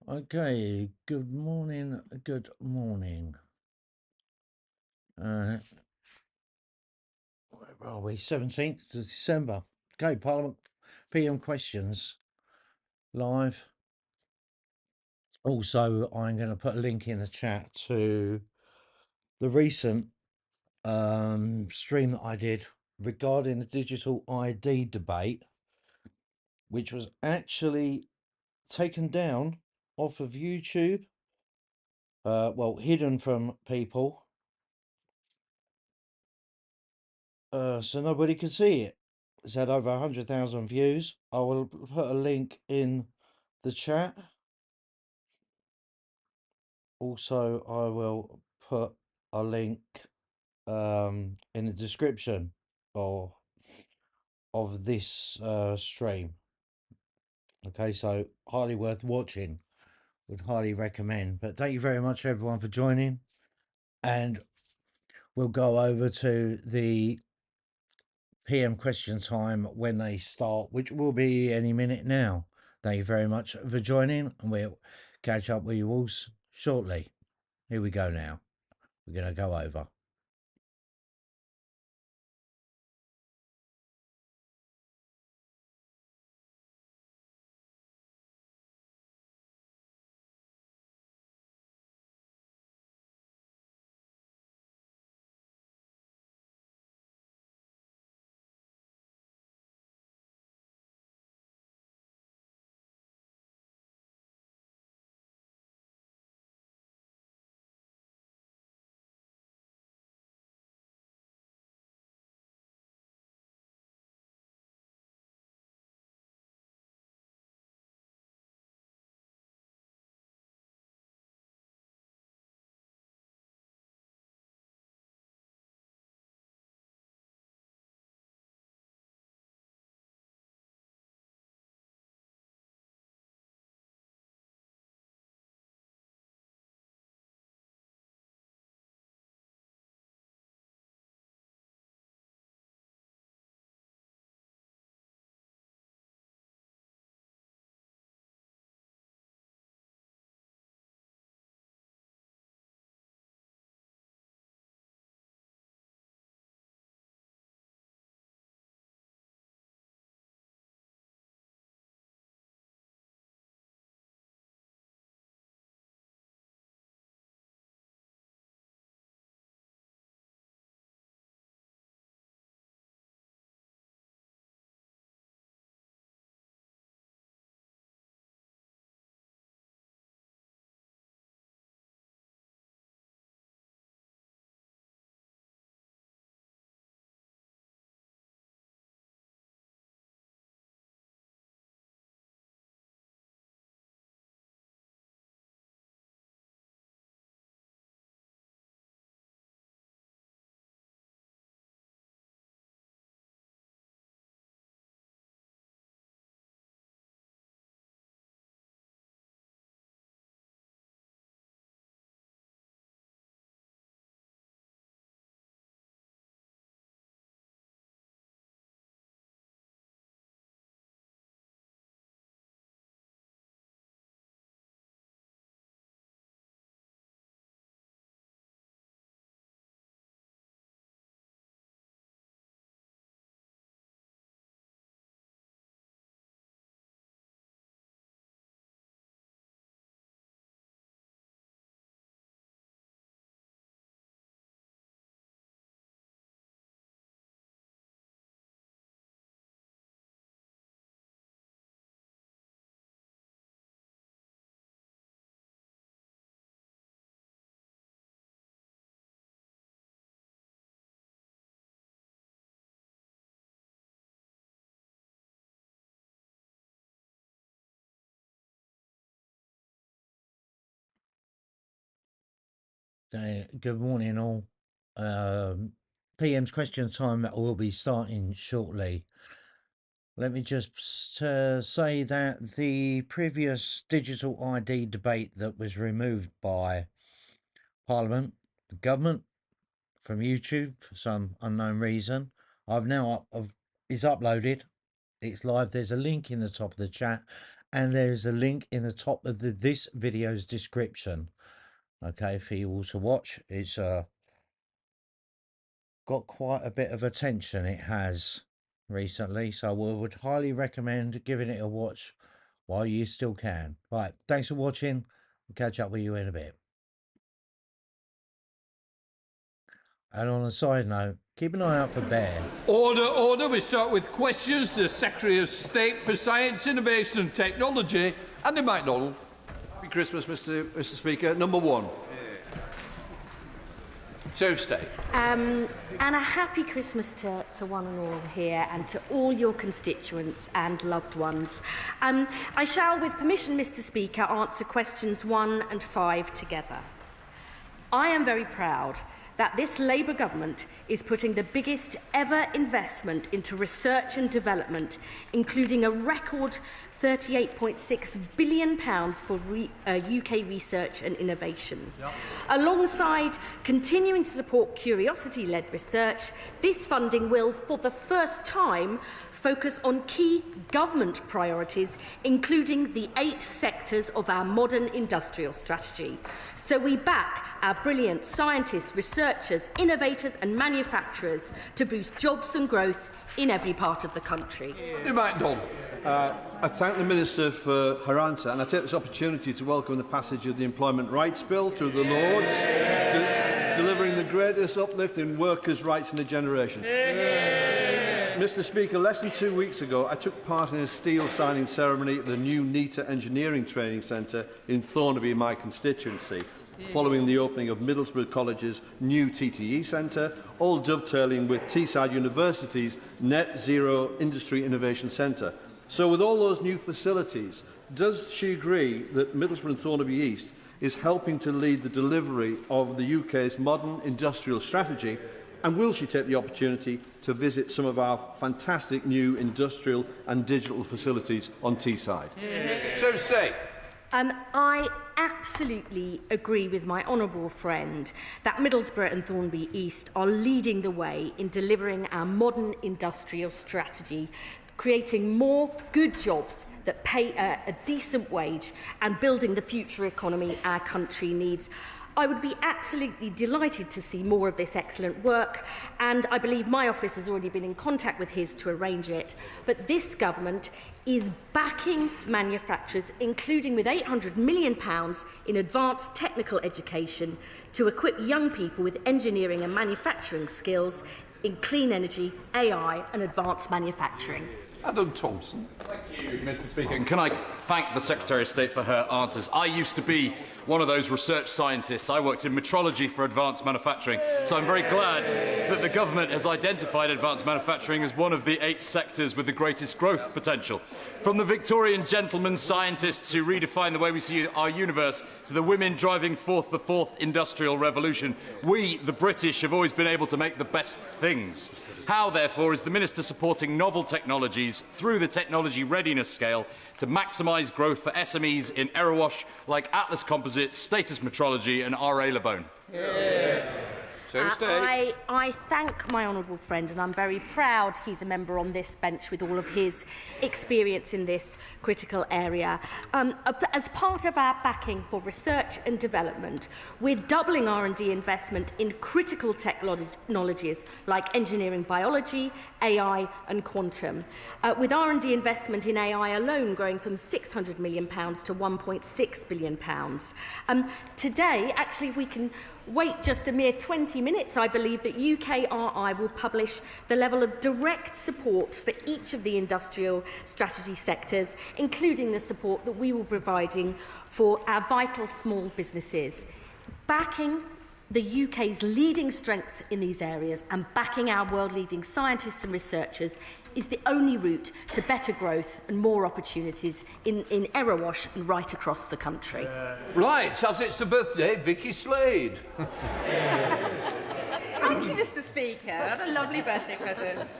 Okay, good morning, good morning. Where are we? 17th of December. Okay, Parliament PM questions live. Also, I'm going to put a link in the chat to the recent stream that I did regarding the digital ID debate, which was actually taken down off of YouTube, well, hidden from people, so nobody could see it. It's had over 100,000 views. I will put a link in the chat. Also, I will put a link in the description of this stream. Okay, so highly worth watching. Would highly recommend. But thank you very much, everyone, for joining. And we'll go over to the PM question time when they start, which will be any minute now. Thank you very much for joining, and we'll catch up with you all shortly. Here we go now. We're going to go over. Okay, good morning, all. PM's question time will be starting shortly. Let me just say that the previous digital ID debate that was removed by Parliament, the government, from YouTube for some unknown reason, is uploaded. It's live. There's a link in the top of the chat, and there's a link in the top of this video's description, okay, for you all to watch. It's got quite a bit of attention, it has, recently, so we would highly recommend giving it a watch while you still can. Right, thanks for watching. We'll catch up with you in a bit. And on a side note, keep an eye out for Bear. Order, order. We start with questions to the Secretary of State for Science, Innovation and Technology, Andy MacDonald. Happy Christmas, Mr. Speaker. Number one. Secretary of State. And a happy Christmas to one and all here, and to all your constituents and loved ones. I shall, with permission, Mr. Speaker, answer questions 1 and 5 together. I am very proud that this Labour government is putting the biggest ever investment into research and development, including a record £38.6 billion for UK research and innovation. Yep. Alongside continuing to support curiosity-led research, this funding will, for the first time, focus on key government priorities, including the 8 sectors of our modern industrial strategy. So we back our brilliant scientists, researchers, innovators and manufacturers to boost jobs and growth in every part of the country. I thank the Minister for her answer, and I take this opportunity to welcome the passage of the Employment Rights Bill through the Lords, delivering the greatest uplift in workers' rights in a generation. Mr. Speaker, less than 2 weeks ago, I took part in a steel signing ceremony at the new NITA Engineering Training Centre in Thornaby, my constituency, following the opening of Middlesbrough College's new TTE Centre, all dovetailing with Teesside University's Net Zero Industry Innovation Centre. So with all those new facilities, does she agree that Middlesbrough and Thornaby East is helping to lead the delivery of the UK's modern industrial strategy? And will she take the opportunity to visit some of our fantastic new industrial and digital facilities on Teesside? So say. I absolutely agree with my honourable friend that Middlesbrough and Thornaby East are leading the way in delivering our modern industrial strategy, creating more good jobs that pay a decent wage and building the future economy our country needs. I would be absolutely delighted to see more of this excellent work, and I believe my office has already been in contact with his to arrange it. But this government is backing manufacturers, including with £800 million in advanced technical education, to equip young people with engineering and manufacturing skills in clean energy, AI and advanced manufacturing. Adam Thompson. Thank you, Mr. Speaker. And can I thank the Secretary of State for her answers? I used to be one of those research scientists. I worked in metrology for advanced manufacturing. So I'm very glad that the government has identified advanced manufacturing as one of the 8 sectors with the greatest growth potential. From the Victorian gentlemen scientists who redefined the way we see our universe to the women driving forth the 4th industrial revolution, we, the British, have always been able to make the best things. How, therefore, is the Minister supporting novel technologies through the technology readiness scale to maximise growth for SMEs in Erewash like Atlas Composites, Status Metrology and RA Labone? I thank my honourable friend, and I'm very proud he's a member on this bench with all of his experience in this critical area. As part of our backing for research and development, we're doubling R&D investment in critical technologies like engineering biology, AI and quantum, with R&D investment in AI alone growing from £600 million to £1.6 billion. Today, actually, we can wait just a mere 20 minutes, I believe that UKRI will publish the level of direct support for each of the industrial strategy sectors, including the support that we will be providing for our vital small businesses. Backing the UK's leading strengths in these areas and backing our world-leading scientists and researchers is the only route to better growth and more opportunities in Erewash and right across the country. Right, as it's a birthday, Vicky Slade. Thank you, Mr. Speaker. What a lovely birthday present.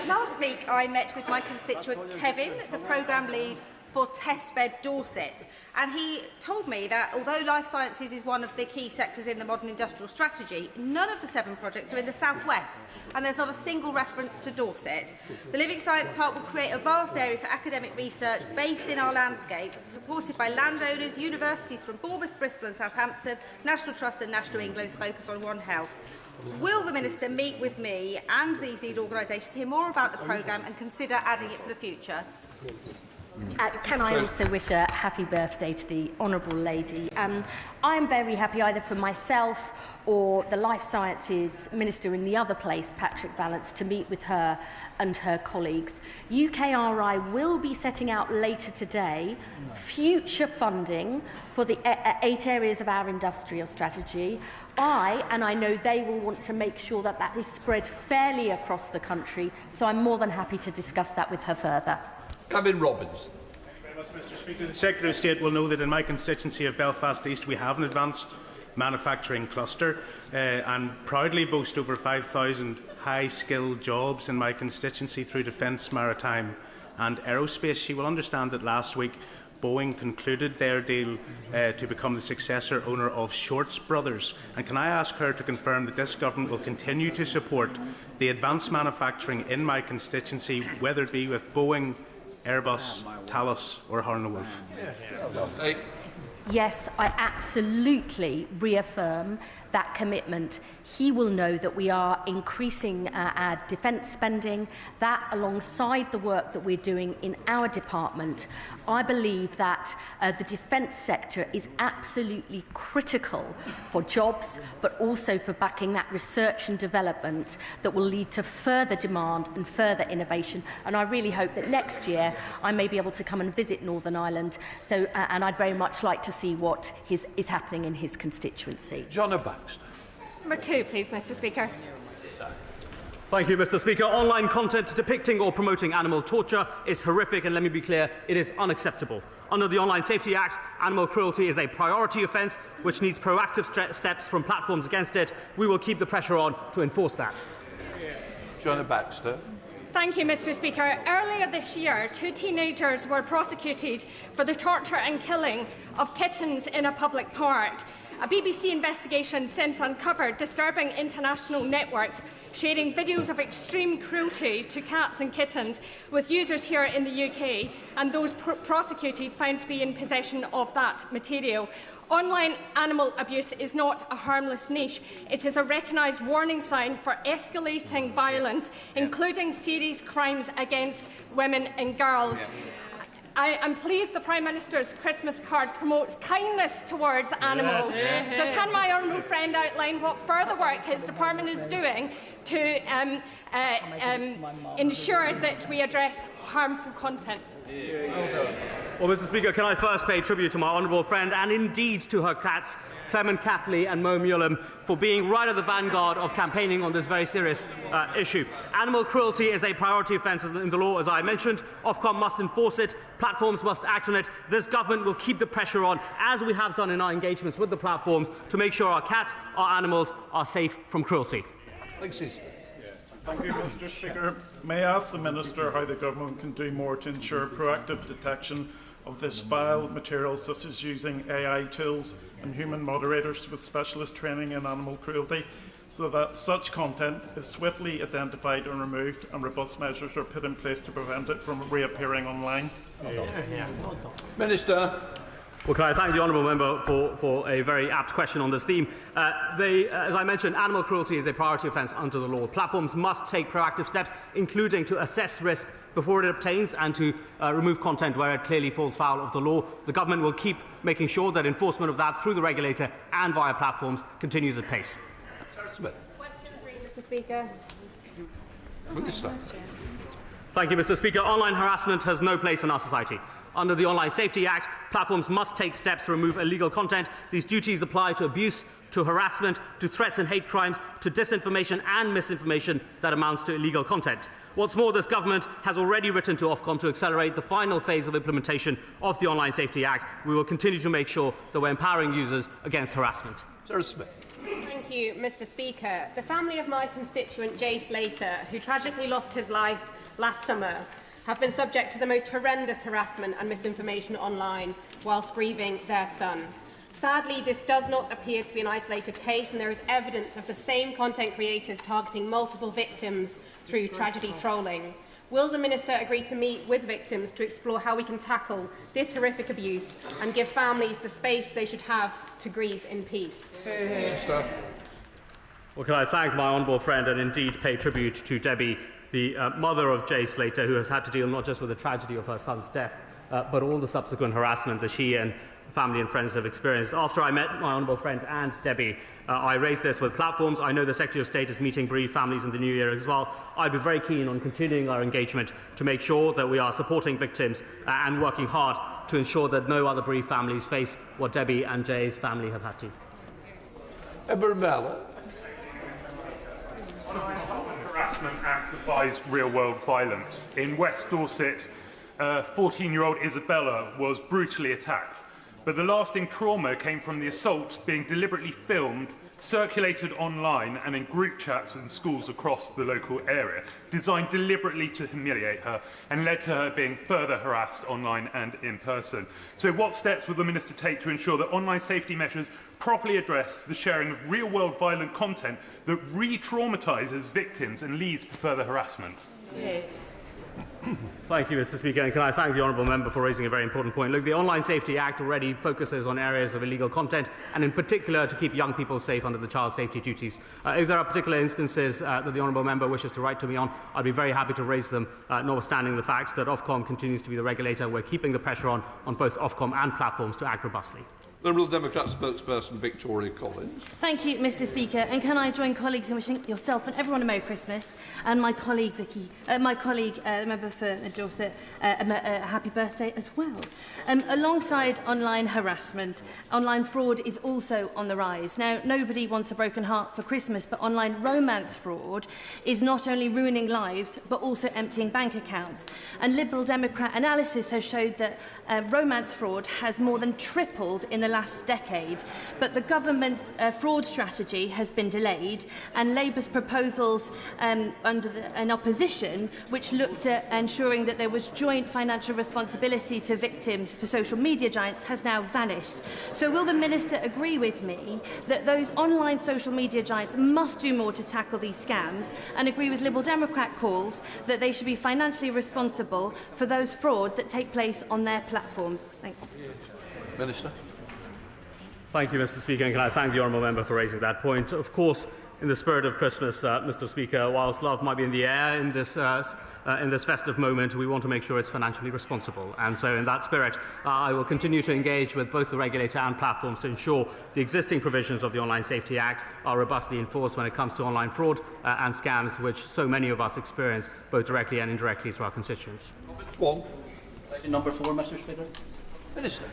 Last week, I met with my constituent Kevin, the programme lead for Testbed Dorset. And he told me that although life sciences is one of the key sectors in the modern industrial strategy, none of the 7 projects are in the southwest, and there's not a single reference to Dorset. The Living Science Park will create a vast area for academic research based in our landscapes, supported by landowners, universities from Bournemouth, Bristol and Southampton, National Trust and National England is focused on One Health. Will the Minister meet with me and these lead organisations to hear more about the programme and consider adding it for the future? Can I also wish a happy birthday to the Honourable Lady? I am very happy either for myself or the Life Sciences Minister in the other place, Patrick Vallance, to meet with her and her colleagues. UKRI will be setting out later today future funding for the 8 areas of our industrial strategy. And I know they will want to make sure that that is spread fairly across the country, so I'm more than happy to discuss that with her further. Gavin Robbins. Mr. Speaker, the Secretary of State will know that in my constituency of Belfast East we have an advanced manufacturing cluster and proudly boast over 5,000 high-skilled jobs in my constituency through defence, maritime and aerospace. She will understand that last week Boeing concluded their deal to become the successor owner of Shorts Brothers. And can I ask her to confirm that this government will continue to support the advanced manufacturing in my constituency, whether it be with Boeing, Airbus, Thales or Harland Wolff? Yes, I absolutely reaffirm that commitment. He will know that we are increasing our defence spending, that alongside the work that we're doing in our department. I believe that the defence sector is absolutely critical for jobs, but also for backing that research and development that will lead to further demand and further innovation. And I really hope that next year I may be able to come and visit Northern Ireland. And I'd very much like to see what is happening in his constituency. Johnna Baxter. Number 2, please, Mr. Speaker. Thank you, Mr. Speaker. Online content depicting or promoting animal torture is horrific, and let me be clear, it is unacceptable. Under the Online Safety Act, animal cruelty is a priority offence which needs proactive steps from platforms against it. We will keep the pressure on to enforce that. Johnna Baxter. Thank you, Mr. Speaker. Earlier this year, 2 teenagers were prosecuted for the torture and killing of kittens in a public park. A BBC investigation since uncovered disturbing international network sharing videos of extreme cruelty to cats and kittens with users here in the UK, and those prosecuted found to be in possession of that material. Online animal abuse is not a harmless niche. It is a recognised warning sign for escalating violence, including serious crimes against women and girls. I am pleased the Prime Minister's Christmas card promotes kindness towards animals. So can my honourable friend outline what further work his department is doing to ensure that we address harmful content? Well, Mr. Speaker, can I first pay tribute to my honourable friend and indeed to her cats, Clement Catley and Mo Mullen, for being right at the vanguard of campaigning on this very serious issue. Animal cruelty is a priority offence in the law, as I mentioned. Ofcom must enforce it. Platforms must act on it. This government will keep the pressure on, as we have done in our engagements with the platforms, to make sure our cats, our animals, are safe from cruelty. Thank you, Mr. Speaker. May I ask the Minister how the government can do more to ensure proactive detection of this vile material, such as using AI tools and human moderators with specialist training in animal cruelty, so that such content is swiftly identified and removed, and robust measures are put in place to prevent it from reappearing online? Minister. Well, can I thank the honourable member for a very apt question on this theme. As I mentioned, animal cruelty is a priority offence under the law. Platforms must take proactive steps, including to assess risk before it obtains and to remove content where it clearly falls foul of the law. The government will keep making sure that enforcement of that through the regulator and via platforms continues at pace. Question 3, Mr. Speaker. Minister. Thank you, Mr. Speaker. Online harassment has no place in our society. Under the Online Safety Act, platforms must take steps to remove illegal content. These duties apply to abuse, to harassment, to threats and hate crimes, to disinformation and misinformation that amounts to illegal content. What's more, this government has already written to Ofcom to accelerate the final phase of implementation of the Online Safety Act. We will continue to make sure that we're empowering users against harassment. Sarah Smith. Thank you, Mr. Speaker. The family of my constituent, Jay Slater, who tragically lost his life last summer, have been subject to the most horrendous harassment and misinformation online whilst grieving their son. Sadly, this does not appear to be an isolated case, and there is evidence of the same content creators targeting multiple victims through tragedy trolling. Will the Minister agree to meet with victims to explore how we can tackle this horrific abuse and give families the space they should have to grieve in peace? Minister. Well, can I thank my honourable friend and indeed pay tribute to Debbie, the mother of Jay Slater, who has had to deal not just with the tragedy of her son's death, but all the subsequent harassment that she and family and friends have experienced. After I met my honourable friend and Debbie, I raised this with platforms. I know the Secretary of State is meeting bereaved families in the new year as well. I'd be very keen on continuing our engagement to make sure that we are supporting victims and working hard to ensure that no other bereaved families face what Debbie and Jay's family have had to. The Harassment Act applies real-world violence. In West Dorset, 14-year-old Isabella was brutally attacked. But the lasting trauma came from the assault being deliberately filmed, circulated online and in group chats in schools across the local area, designed deliberately to humiliate her and led to her being further harassed online and in person. So what steps will the Minister take to ensure that online safety measures properly address the sharing of real-world violent content that re-traumatises victims and leads to further harassment? Yeah. Thank you, Mr. Speaker, and can I thank the honourable member for raising a very important point. Look, the Online Safety Act already focuses on areas of illegal content, and in particular to keep young people safe under the child safety duties. If there are particular instances that the honourable member wishes to write to me on, I'd be very happy to raise them, notwithstanding the fact that Ofcom continues to be the regulator. We're keeping the pressure on both Ofcom and platforms to act robustly. The Liberal Democrat spokesperson Victoria Collins. Thank you, Mr. Speaker. And can I join colleagues in wishing yourself and everyone a Merry Christmas, and my colleague Vicky, the member for Dorset, a happy birthday as well. Alongside online harassment, online fraud is also on the rise. Now, nobody wants a broken heart for Christmas, but online romance fraud is not only ruining lives, but also emptying bank accounts. And Liberal Democrat analysis has showed that romance fraud has more than tripled in the last decade, but the government's fraud strategy has been delayed, and Labour's proposals in opposition, which looked at ensuring that there was joint financial responsibility to victims for social media giants, has now vanished. So will the Minister agree with me that those online social media giants must do more to tackle these scams, and agree with Liberal Democrat calls that they should be financially responsible for those fraud that take place on their platforms? Thanks. Minister. Thank you, Mr. Speaker, and can I thank the honourable member for raising that point. Of course, in the spirit of Christmas, Mr. Speaker, whilst love might be in the air in this festive moment, we want to make sure it's financially responsible. And so in that spirit, I will continue to engage with both the regulator and platforms to ensure the existing provisions of the Online Safety Act are robustly enforced when it comes to online fraud and scams, which so many of us experience both directly and indirectly through our constituents. Number 4, Mr. Speaker. Minister.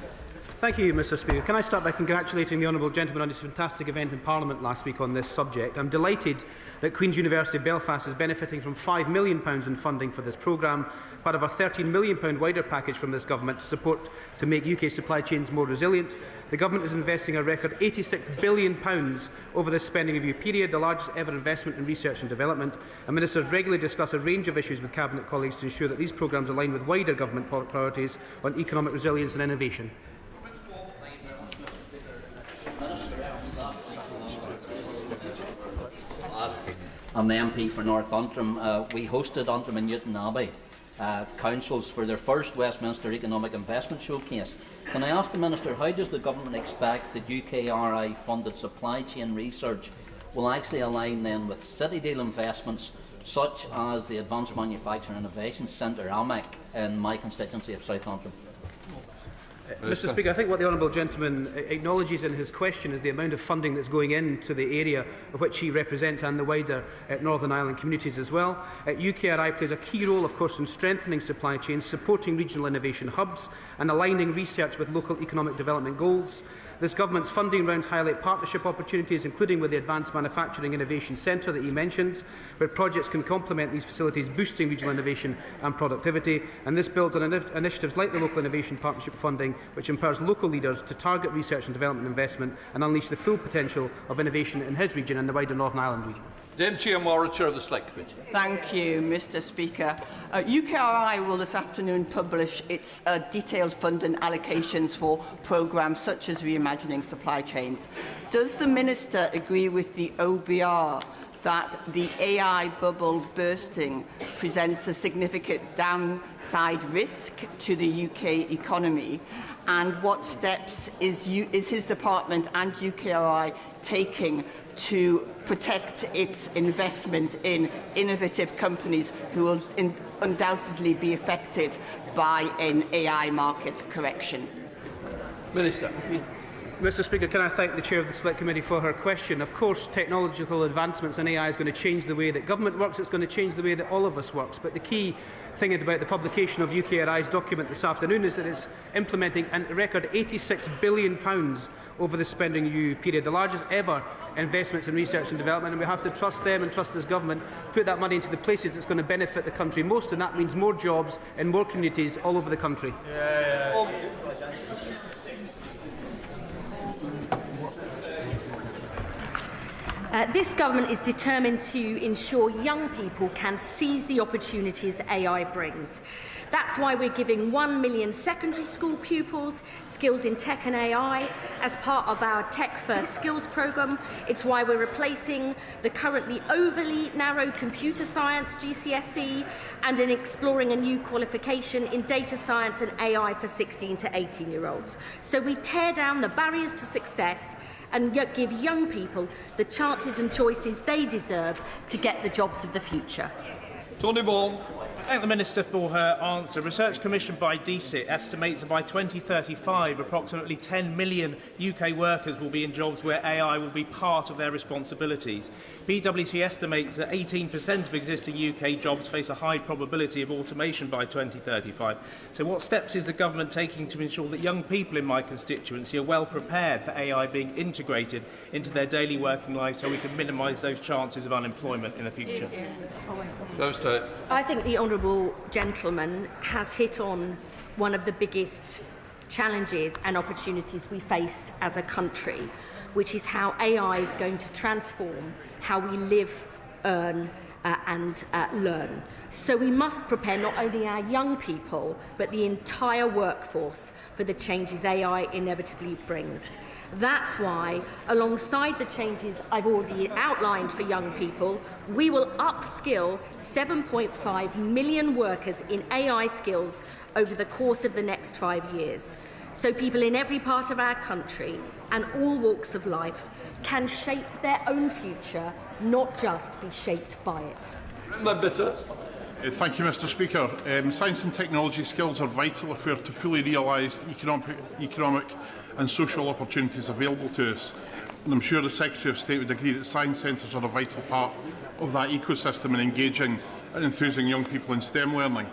Thank you, Mr. Speaker. Can I start by congratulating the honourable gentleman on his fantastic event in Parliament last week on this subject? I'm delighted that Queen's University Belfast is benefiting from £5 million in funding for this programme, part of a £13 million wider package from this government to make UK supply chains more resilient. The government is investing a record £86 billion over this spending review period, the largest ever investment in research and development. And ministers regularly discuss a range of issues with Cabinet colleagues to ensure that these programmes align with wider government priorities on economic resilience and innovation. I'm the MP for North Antrim. We hosted Antrim and Newton Abbey councils for their first Westminster Economic Investment Showcase. Can I ask the Minister, how does the government expect that UKRI funded supply chain research will actually align then with City Deal investments such as the Advanced Manufacturing Innovation Centre, AMEC, in my constituency of South Antrim? Mr. Speaker, I think what the honourable gentleman acknowledges in his question is the amount of funding that's going into the area of which he represents and the wider Northern Ireland communities as well. UKRI plays a key role, of course, in strengthening supply chains, supporting regional innovation hubs and aligning research with local economic development goals. This government's funding rounds highlight partnership opportunities, including with the Advanced Manufacturing Innovation Centre that he mentions, where projects can complement these facilities, boosting regional innovation and productivity. And this builds on initiatives like the Local Innovation Partnership funding, which empowers local leaders to target research and development investment and unleash the full potential of innovation in his region and the wider Northern Ireland region. Dame Chiamora, Chair of the Select Committee. Thank you, Mr Speaker. UKRI will this afternoon publish its detailed funding allocations for programmes such as Reimagining Supply Chains. Does the Minister agree with the OBR that the AI bubble bursting presents a significant downside risk to the UK economy? And what steps is his department and UKRI taking to protect its investment in innovative companies who will undoubtedly be affected by an AI market correction? Minister. Mr Speaker, can I thank the Chair of the Select Committee for her question. Of course, technological advancements in AI is going to change the way that government works. It's going to change the way that all of us work. But the key thing about the publication of UKRI's document this afternoon is that it's implementing a record £86 billion over the spending review period, the largest ever investments in research and development, and we have to trust them and trust this government, put that money into the places that's going to benefit the country most, and that means more jobs in more communities all over the country. This government is determined to ensure young people can seize the opportunities AI brings. That's why we're giving 1 million secondary school pupils skills in tech and AI as part of our Tech First Skills programme. It's why we're replacing the currently overly narrow computer science GCSE and in exploring a new qualification in data science and AI for 16 to 18-year-olds. So we tear down the barriers to success and give young people the chances and choices they deserve to get the jobs of the future. Tony Ball. I thank the Minister for her answer. Research commissioned by DCIT estimates that by 2035, approximately 10 million UK workers will be in jobs where AI will be part of their responsibilities. PwC estimates that 18% of existing UK jobs face a high probability of automation by 2035. So what steps is the government taking to ensure that young people in my constituency are well prepared for AI being integrated into their daily working lives so we can minimise those chances of unemployment in the future? I think the honourable gentleman has hit on one of the biggest challenges and opportunities we face as a country, which is how AI is going to transform how we live, earn and learn. So we must prepare not only our young people, but the entire workforce for the changes AI inevitably brings. That's why, alongside the changes I've already outlined for young people, we will upskill 7.5 million workers in AI skills over the course of the next 5 years. So people in every part of our country and all walks of life can shape their own future, not just be shaped by it. Thank you, Mr Speaker. Science and technology skills are vital if we are to fully realise the economic and social opportunities available to us. And I'm sure the Secretary of State would agree that science centres are a vital part of that ecosystem in engaging and enthusing young people in STEM learning.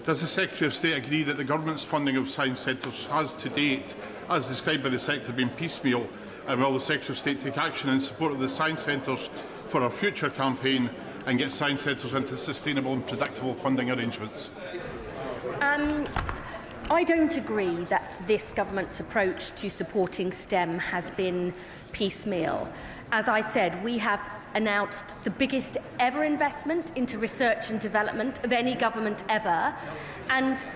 Does the Secretary of State agree that the Government's funding of science centres has to date, as described by the sector, been piecemeal, and will the Secretary of State take action in support of the science centres for our future campaign and get science centres into sustainable and predictable funding arrangements? I don't agree that this government's approach to supporting STEM has been piecemeal. As I said, we have announced the biggest ever investment into research and development of any government ever, and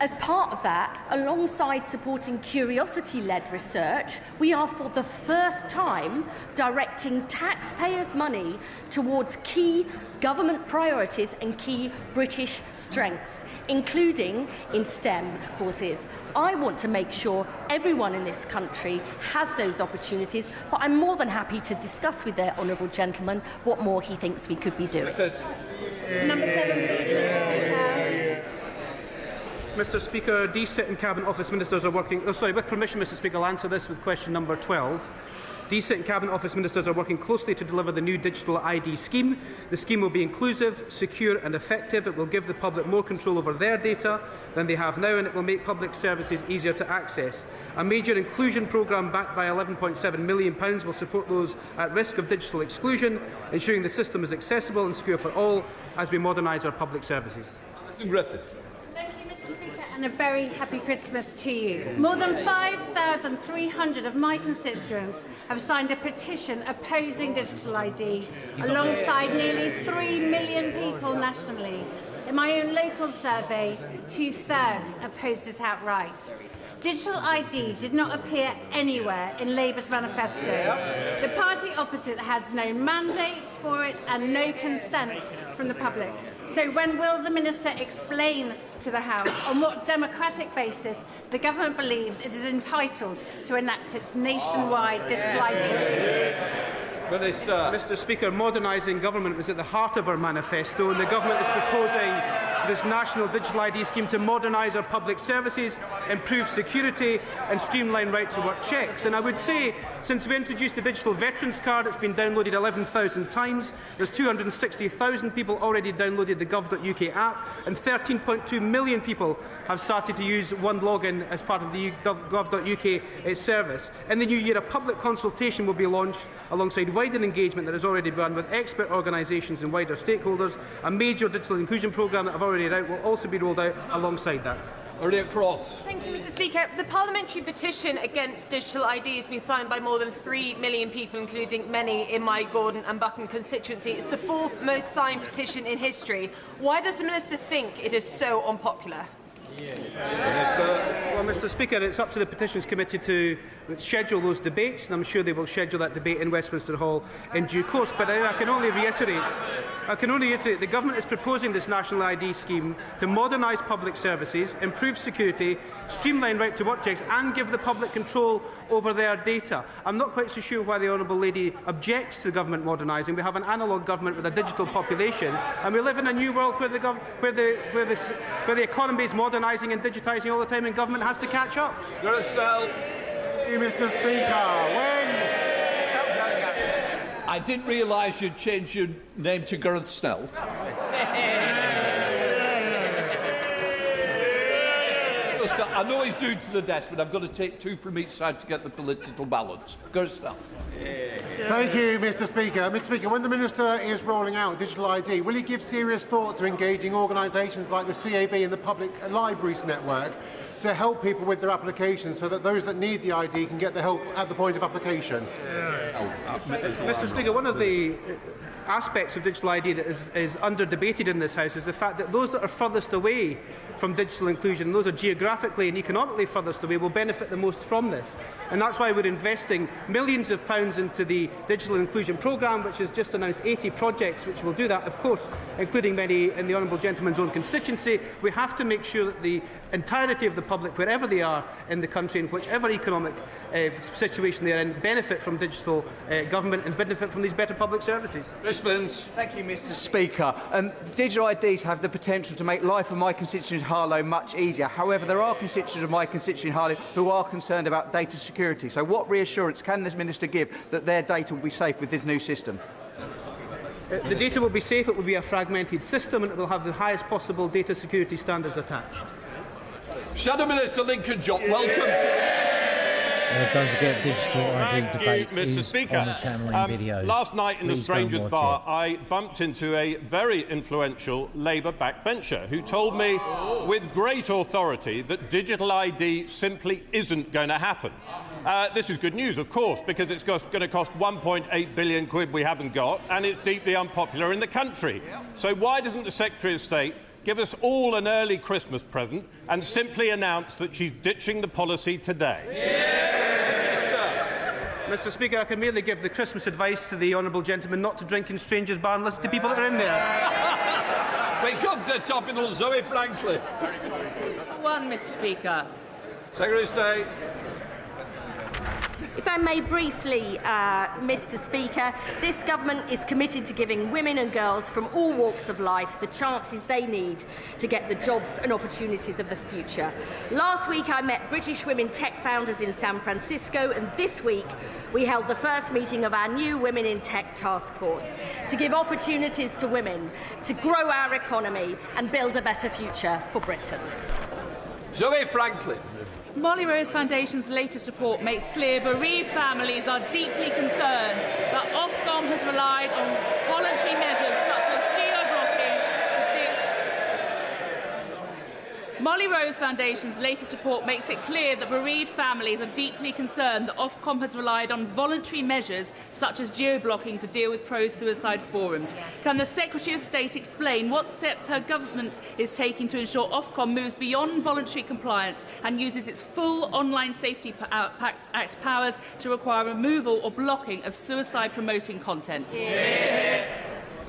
as part of that, alongside supporting curiosity-led research, we are for the first time directing taxpayers' money towards key government priorities and key British strengths, including in STEM courses. I want to make sure everyone in this country has those opportunities, but I'm more than happy to discuss with the honourable gentleman what more he thinks we could be doing. Number 7, please, Mr Speaker. Mr Speaker, DCIT and Cabinet Office Ministers are working... with permission, Mr Speaker, I'll answer this with question number 12. DCIT and Cabinet Office Ministers are working closely to deliver the new digital ID scheme. The scheme will be inclusive, secure and effective. It will give the public more control over their data than they have now, and it will make public services easier to access. A major inclusion programme backed by £11.7 million will support those at risk of digital exclusion, ensuring the system is accessible and secure for all as we modernise our public services. Griffith. Thank you, Mr Speaker. and a very happy Christmas to you. More than 5,300 of my constituents have signed a petition opposing digital ID, alongside nearly 3 million people nationally. In my own local survey, 2/3 opposed it outright. Digital ID did not appear anywhere in Labour's manifesto. The party opposite has no mandate for it and no consent from the public. So when will the Minister explain to the House on what democratic basis the government believes it is entitled to enact its nationwide digital ID? Mr. Speaker, modernising government was at the heart of our manifesto, and the government is proposing this national digital ID scheme to modernise our public services, improve security and streamline right-to-work checks. And I would say, since we introduced the digital veterans card, it's been downloaded 11,000 times. There's 260,000 people already downloaded the gov.uk app, and 13.2 million people have started to use one login as part of the gov.uk service. In the new year, a public consultation will be launched alongside wider engagement that has already begun with expert organisations and wider stakeholders. A major digital inclusion programme that I've already read out will also be rolled out alongside that. Thank you, Mr. Speaker. The parliamentary petition against digital ID has been signed by more than 3 million people, including many in my Gordon and Buchan constituency. It's the 4th most signed petition in history. Why does the Minister think it is so unpopular? Well, Mr. Speaker, it's up to the Petitions Committee to schedule those debates, and I'm sure they will schedule that debate in Westminster Hall in due course. But I can only reiterate the government is proposing this national ID scheme to modernise public services, improve security, streamline right-to-work checks and give the public control over their data. I'm not quite so sure why the Honourable Lady objects to the government modernising. We have an analogue government with a digital population, and we live in a new world where the economy is modernising and digitising all the time, and government has to catch up. Mr. Speaker, I didn't realise you'd changed your name to Gareth Snell. I know he's due to the desk, but I've got to take 2 from each side to get the political balance. Gareth Snell. Thank you, Mr. Speaker. Mr. Speaker, when the Minister is rolling out digital ID, will he give serious thought to engaging organisations like the CAB and the Public Libraries Network to help people with their applications so that those that need the ID can get the help at the point of application? Mr. Speaker, one of the aspects of digital ID that is under-debated in this House is the fact that those that are furthest away from digital inclusion, those are geographically and economically furthest away, will benefit the most from this. And that's why we're investing millions of pounds into the Digital Inclusion Programme, which has just announced 80 projects which will do that, of course, including many in the Honourable Gentleman's own constituency. We have to make sure that the entirety of the public, wherever they are in the country, in whichever economic situation they are in, benefit from digital government and benefit from these better public services. Thank you, Mr. Speaker. Digital IDs have the potential to make life of my constituent Harlow much easier. However, there are constituents of my constituent Harlow who are concerned about data security. So what reassurance can this Minister give that their data will be safe with this new system? The data will be safe, it will be a fragmented system, and it will have the highest possible data security standards attached. Shadow Minister Lincoln Jock, welcome. Don't forget, digital ID debate Mr. is Speaker. on the channel in videos. Last night in the Please Strangers go and Bar, watch I bumped into a very influential Labour backbencher who told me with great authority that digital ID simply isn't going to happen. This is good news, of course, because it's going to cost 1.8 billion quid we haven't got, and it's deeply unpopular in the country. So why doesn't the Secretary of State give us all an early Christmas present and simply announce that she's ditching the policy today? Mr. Speaker, I can merely give the Christmas advice to the honourable gentleman not to drink in strangers' bar and listen to people that are in there. We come to topical Zoe Franklin. One, Mr. Speaker. Secretary of State. If I may briefly, Mr. Speaker, this government is committed to giving women and girls from all walks of life the chances they need to get the jobs and opportunities of the future. Last week I met British women tech founders in San Francisco, and this week we held the first meeting of our new Women in Tech Task Force to give opportunities to women, to grow our economy and build a better future for Britain. Zoe Franklin. Molly Rose Foundation's latest report makes clear bereaved families are deeply concerned that Ofcom has relied on voluntary measures such as geo-blocking Molly Rose Foundation's latest report makes it clear that bereaved families are deeply concerned that Ofcom has relied on voluntary measures such as geo-blocking to deal with pro-suicide forums. Can the Secretary of State explain what steps her government is taking to ensure Ofcom moves beyond voluntary compliance and uses its full Online Safety Act powers to require removal or blocking of suicide-promoting content?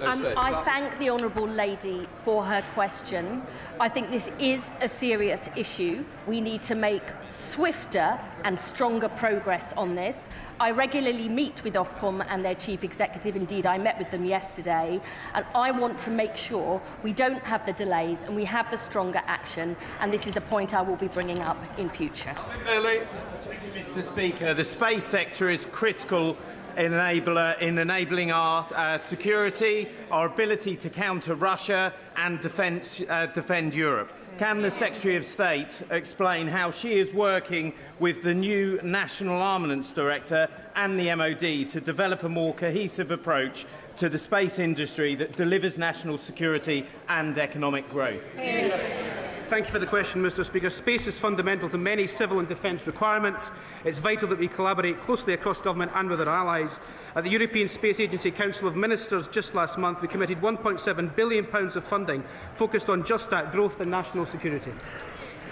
I thank the Honourable Lady for her question. I think this is a serious issue. We need to make swifter and stronger progress on this. I regularly meet with Ofcom and their Chief Executive. Indeed, I met with them yesterday. And I want to make sure we don't have the delays and we have the stronger action. And this is a point I will be bringing up in future. Mr. Speaker, the space sector is critical enabler in enabling our security, our ability to counter Russia and defend Europe. Can the Secretary of State explain how she is working with the new National Armaments Director and the MOD to develop a more cohesive approach to the space industry that delivers national security and economic growth? Thank you for the question, Mr. Speaker. Space is fundamental to many civil and defence requirements. It's vital that we collaborate closely across government and with our allies. At the European Space Agency Council of Ministers just last month, we committed £1.7 billion of funding focused on just that, growth and national security.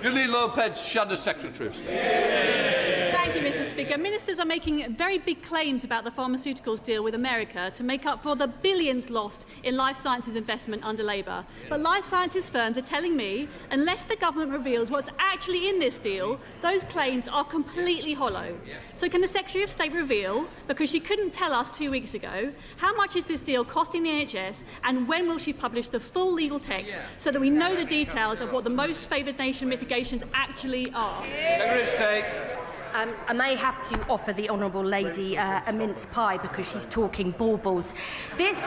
Julie Lopez, Shadow Secretary of State. Thank you, Mr. Speaker. Ministers are making very big claims about the pharmaceuticals deal with America to make up for the billions lost in life sciences investment under Labour. But life sciences firms are telling me, unless the government reveals what's actually in this deal, those claims are completely hollow. So can the Secretary of State reveal, because she couldn't tell us 2 weeks ago, how much is this deal costing the NHS, and when will she publish the full legal text so that we know the details of what the most favoured nation mitigations actually are? Secretary of State. I may have to offer the Honourable Lady a mince pie because she's talking baubles. This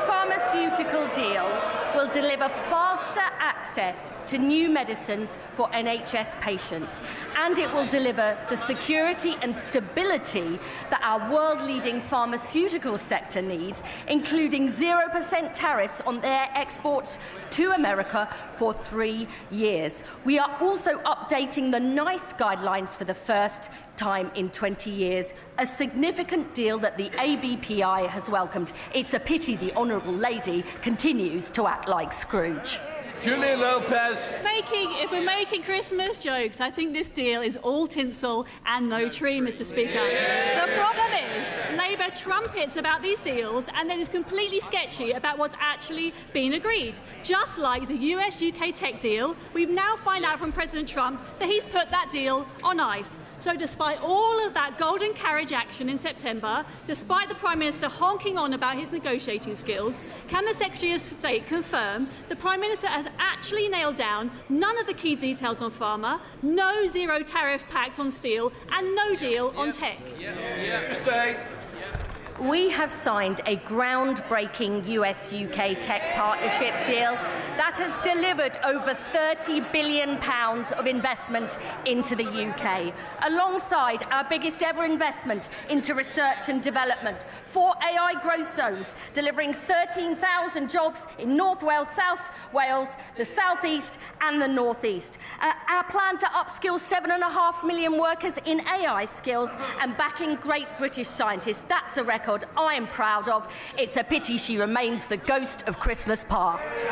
pharmaceutical deal will deliver faster access to new medicines for NHS patients, and it will deliver the security and stability that our world-leading pharmaceutical sector needs, including 0% tariffs on their exports to America for 3 years. We are also updating the NICE guidelines for the first time in 20 years, a significant deal that the ABPI has welcomed. It's a pity the Honourable Lady continues to act like Scrooge. Julia Lopez. If we're making Christmas jokes, I think this deal is all tinsel and no tree, Mr. Speaker. The problem is Labour trumpets about these deals and then is completely sketchy about what's actually been agreed. Just like the US-UK tech deal, we've now found out from President Trump that he's put that deal on ice. So despite all of that golden carriage action in September, despite the Prime Minister honking on about his negotiating skills, can the Secretary of State confirm the Prime Minister has actually nailed down none of the key details on pharma, no zero tariff pact on steel, and no deal on tech? We have signed a groundbreaking US-UK tech partnership deal that has delivered over £30 billion of investment into the UK, alongside our biggest ever investment into research and development, 4 AI growth zones, delivering 13,000 jobs in North Wales, South Wales, the South East and the North East. Our plan to upskill 7.5 million workers in AI skills and backing great British scientists. That's a record I am proud of. It's a pity she remains the ghost of Christmas past.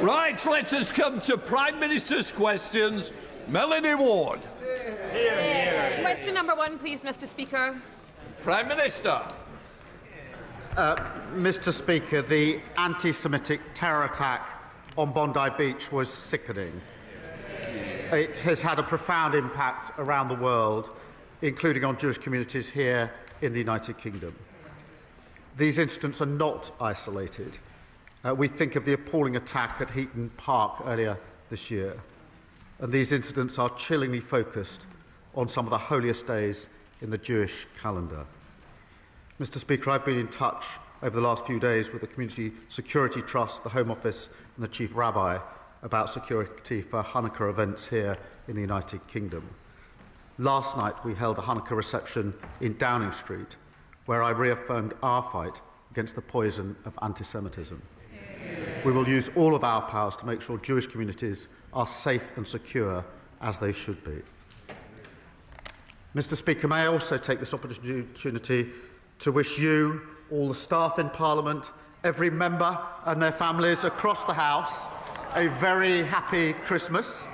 Right, let us come to Prime Minister's questions. Melanie Ward. Question number 1, please, Mr. Speaker. Prime Minister. Mr. Speaker, the anti-Semitic terror attack on Bondi Beach was sickening. It has had a profound impact around the world, including on Jewish communities here in the United Kingdom. These incidents are not isolated. We think of the appalling attack at Heaton Park earlier this year, and these incidents are chillingly focused on some of the holiest days in the Jewish calendar. Mr. Speaker, I've been in touch over the last few days with the Community Security Trust, the Home Office and the Chief Rabbi about security for Hanukkah events here in the United Kingdom. Last night we held a Hanukkah reception in Downing Street, where I reaffirmed our fight against the poison of anti-Semitism. We will use all of our powers to make sure Jewish communities are safe and secure, as they should be. Mr. Speaker, may I also take this opportunity to wish you, all the staff in Parliament, every member and their families across the House a very happy Christmas,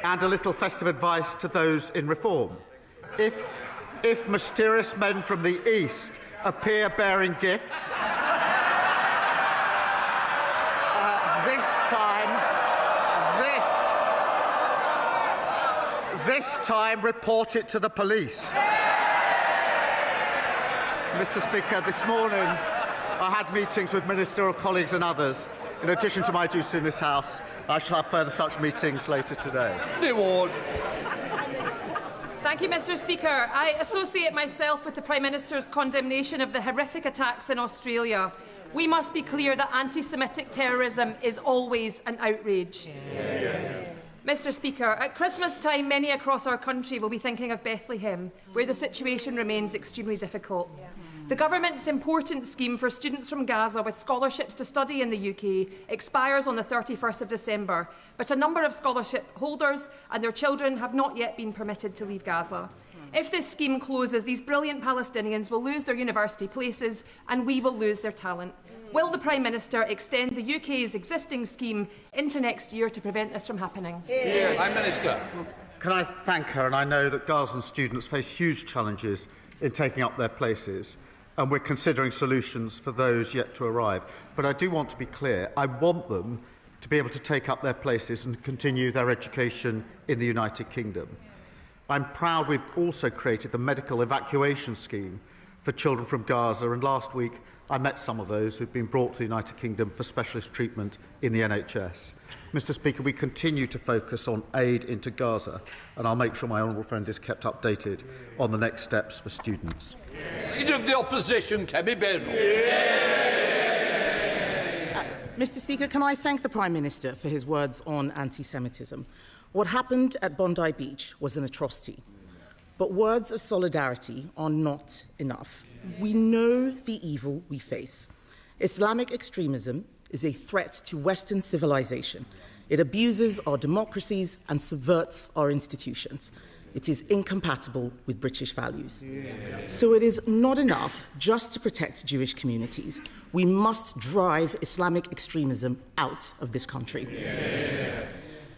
and a little festive advice to those in reform. If mysterious men from the East appear bearing gifts, this time report it to the police. Mr. Speaker, this morning I had meetings with ministerial colleagues and others. In addition to my duties in this House, I shall have further such meetings later today. Thank you, Mr. Speaker. I associate myself with the Prime Minister's condemnation of the horrific attacks in Australia. We must be clear that anti-Semitic terrorism is always an outrage. Mr. Speaker, at Christmas time, many across our country will be thinking of Bethlehem, where the situation remains extremely difficult. The government's important scheme for students from Gaza with scholarships to study in the UK expires on the 31st of December, but a number of scholarship holders and their children have not yet been permitted to leave Gaza. If this scheme closes, these brilliant Palestinians will lose their university places and we will lose their talent. Will the Prime Minister extend the UK's existing scheme into next year to prevent this from happening? Prime Minister. Can I thank her? And I know that Gazan students face huge challenges in taking up their places, and we're considering solutions for those yet to arrive. But I do want to be clear, I want them to be able to take up their places and continue their education in the United Kingdom. I'm proud we've also created the medical evacuation scheme for children from Gaza, and last week I met some of those who've been brought to the United Kingdom for specialist treatment in the NHS. Mr. Speaker, we continue to focus on aid into Gaza, and I'll make sure my honourable friend is kept updated on the next steps for students. Leader of the Opposition, Kemi Beno. Mr. Speaker, can I thank the Prime Minister for his words on anti-Semitism? What happened at Bondi Beach was an atrocity, but words of solidarity are not enough. We know the evil we face. Islamic extremism is a threat to Western civilization. It abuses our democracies and subverts our institutions. It is incompatible with British values. So it is not enough just to protect Jewish communities. We must drive Islamic extremism out of this country.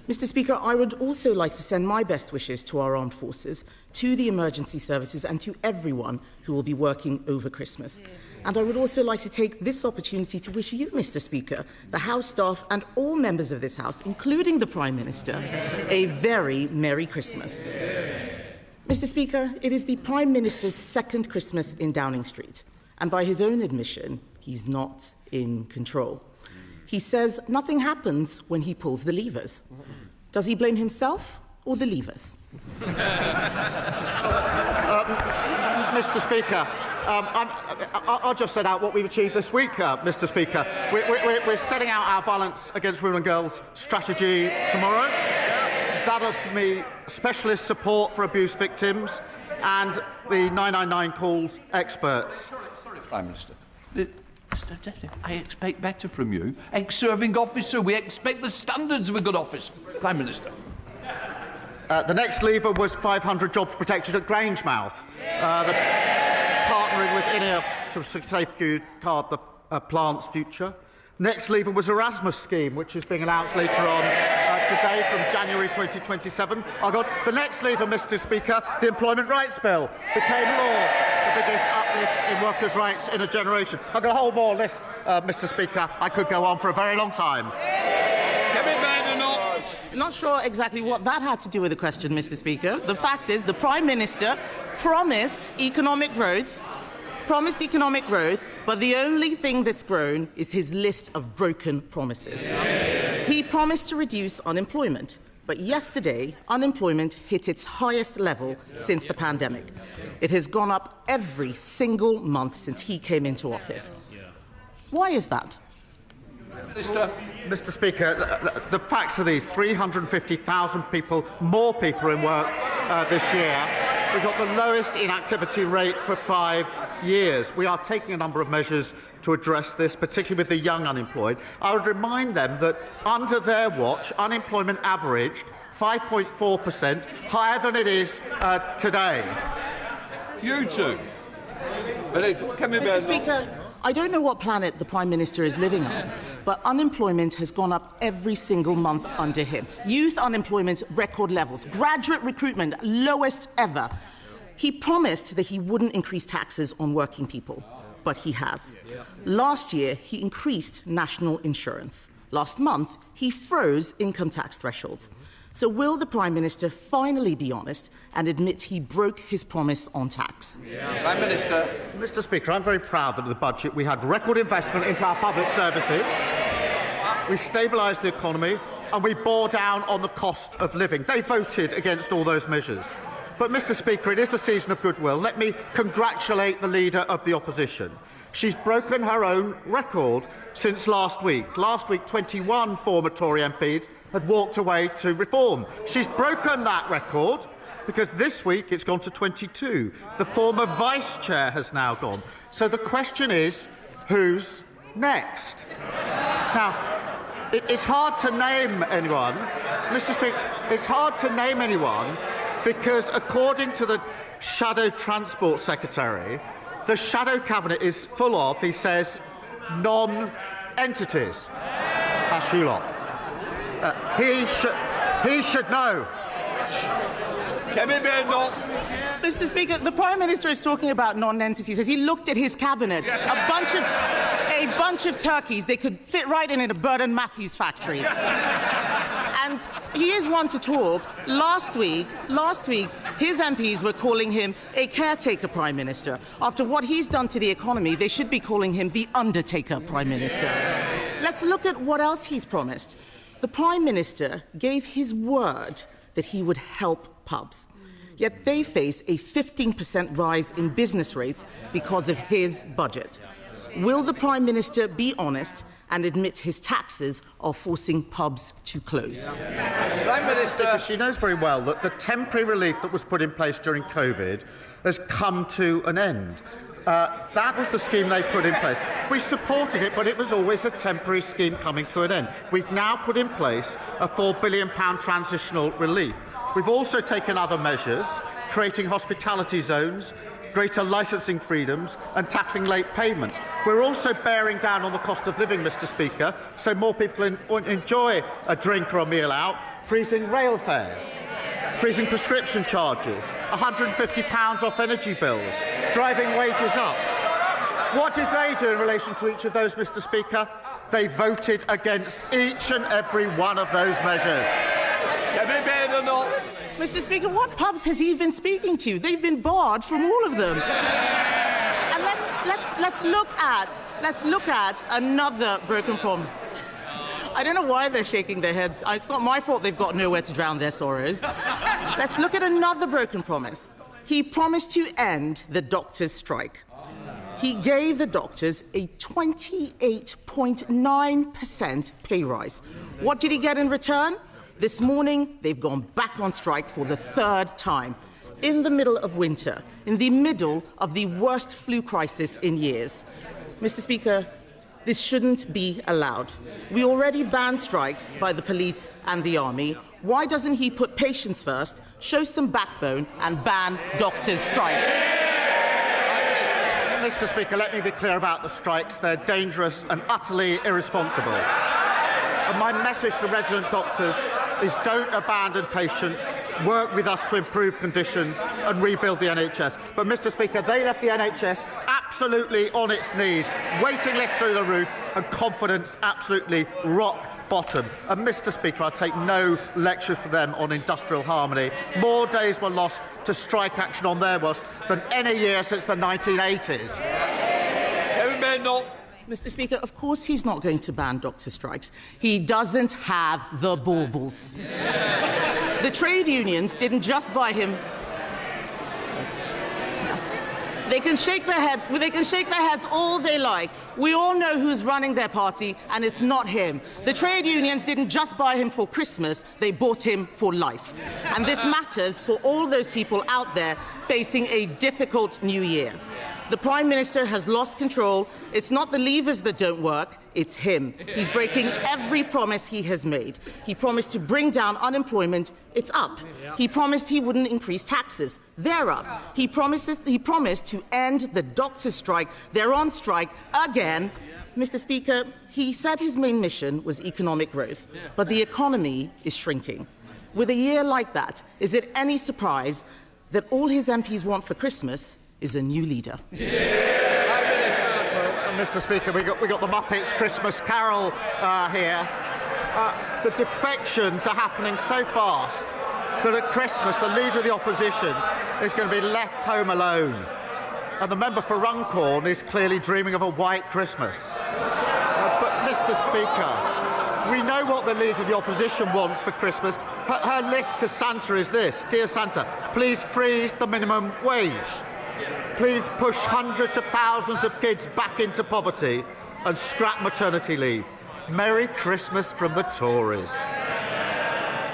Mr. Speaker, I would also like to send my best wishes to our armed forces, to the emergency services and to everyone who will be working over Christmas. And I would also like to take this opportunity to wish you, Mr. Speaker, the House staff and all members of this House, including the Prime Minister, a very Merry Christmas. Mr. Speaker, it is the Prime Minister's second Christmas in Downing Street, and by his own admission, he's not in control. He says nothing happens when he pulls the levers. Does he blame himself or the levers? Mr. Speaker, I'll just set out what we've achieved this week, Mr. Speaker. We're setting out our Violence Against Women and Girls strategy tomorrow. That is me specialist support for abuse victims and the 999 calls experts. Prime Minister. I expect better from you. Ex-serving officer, we expect the standards of a good officer. Prime Minister. The next lever was 500 jobs protected at Grangemouth, partnering with INEOS to safeguard the plant's future. Next lever was Erasmus scheme, which is being announced later on today from January 2027. The next lever, Mr. Speaker, the Employment Rights Bill, became law. The biggest uplift in workers' rights in a generation. I've got a whole more list, Mr. Speaker. I could go on for a very long time. I'm not sure exactly what that had to do with the question, Mr. Speaker. The fact is, the Prime Minister promised economic growth, but the only thing that's grown is his list of broken promises. He promised to reduce unemployment, but yesterday, unemployment hit its highest level since the pandemic. It has gone up every single month since he came into office. Why is that? Mr. Speaker, the facts are these: 350,000 people, more people in work this year. We've got the lowest inactivity rate for 5 years. We are taking a number of measures to address this, particularly with the young unemployed. I would remind them that under their watch, unemployment averaged 5.4%, higher than it is today. You two. Mr. Speaker, I don't know what planet the Prime Minister is living on, but unemployment has gone up every single month under him. Youth unemployment, record levels. Graduate recruitment, lowest ever. He promised that he wouldn't increase taxes on working people, but he has. Last year, he increased national insurance. Last month, he froze income tax thresholds. So will the Prime Minister finally be honest and admit he broke his promise on tax? Prime Minister. Mr. Speaker, I'm very proud that in the budget we had record investment into our public services, we stabilised the economy and we bore down on the cost of living. They voted against all those measures. But, Mr. Speaker, it is a season of goodwill. Let me congratulate the Leader of the Opposition. She's broken her own record since last week. Last week, 21 former Tory MPs had walked away to reform. She's broken that record because this week it's gone to 22. The former Vice Chair has now gone. So the question is, who's next? Now, it's hard to name anyone. Mr. Speaker, it's hard to name anyone because according to the Shadow Transport Secretary, the Shadow Cabinet is full of, he says, non-entities. That's you lot. He should know. Mr. Speaker, the Prime Minister is talking about non-entities as he looked at his cabinet. A bunch of turkeys. They could fit right in a Burton Matthews factory. And he is one to talk. Last week, his MPs were calling him a caretaker Prime Minister. After what he's done to the economy, they should be calling him the Undertaker Prime Minister. Let's look at what else he's promised. The Prime Minister gave his word that he would help pubs. Yet they face a 15% rise in business rates because of his budget. Will the Prime Minister be honest and admit his taxes are forcing pubs to close? Prime Minister, she knows very well that the temporary relief that was put in place during COVID has come to an end. That was the scheme they put in place. We supported it, but it was always a temporary scheme coming to an end. We've now put in place a £4 billion transitional relief. We've also taken other measures, creating hospitality zones, greater licensing freedoms and tackling late payments. We're also bearing down on the cost of living, Mr. Speaker, so more people enjoy a drink or a meal out, freezing rail fares, freezing prescription charges, £150 off energy bills, driving wages up. What did they do in relation to each of those, Mr. Speaker? They voted against each and every one of those measures. Mr. Speaker, what pubs has he been speaking to? They've been barred from all of them. And let's look at another broken promise. I don't know why they're shaking their heads. It's not my fault they've got nowhere to drown their sorrows. Let's look at another broken promise. He promised to end the doctors' strike. He gave the doctors a 28.9% pay rise. What did he get in return? This morning, they've gone back on strike for the third time. In the middle of winter, in the middle of the worst flu crisis in years. Mr. Speaker, this shouldn't be allowed. We already banned strikes by the police and the army. Why doesn't he put patients first, show some backbone, and ban doctors' strikes? Mr. Speaker, let me be clear about the strikes. They're dangerous and utterly irresponsible. And my message to resident doctors is don't abandon patients, work with us to improve conditions and rebuild the NHS. But, Mr. Speaker, they left the NHS absolutely on its knees, waiting lists through the roof and confidence absolutely rock bottom. And, Mr. Speaker, I take no lecture for them on industrial harmony. More days were lost to strike action on their watch than any year since the 1980s. Mr. Speaker, of course he's not going to ban doctor strikes. He doesn't have the baubles. The trade unions didn't just buy him. They can shake their heads all they like, We all know who's running their party, and it's not him. The trade unions didn't just buy him for Christmas, they bought him for life. And this matters for all those people out there facing a difficult new year. The Prime Minister has lost control. It's not the levers that don't work, it's him. He's breaking every promise he has made. He promised to bring down unemployment. It's up. He promised he wouldn't increase taxes. They're up. He promised to end the doctor strike. They're on strike again. Mr. Speaker, he said his main mission was economic growth, but the economy is shrinking. With a year like that, is it any surprise that all his MPs want for Christmas is a new leader? Mr. Speaker, we got the Muppets Christmas Carol here. The defections are happening so fast that at Christmas the Leader of the Opposition is going to be left home alone. And the member for Runcorn is clearly dreaming of a white Christmas. But, Mr. Speaker, we know what the Leader of the Opposition wants for Christmas. Her list to Santa is this. Dear Santa, please freeze the minimum wage. Please push hundreds of thousands of kids back into poverty and scrap maternity leave. Merry Christmas from the Tories.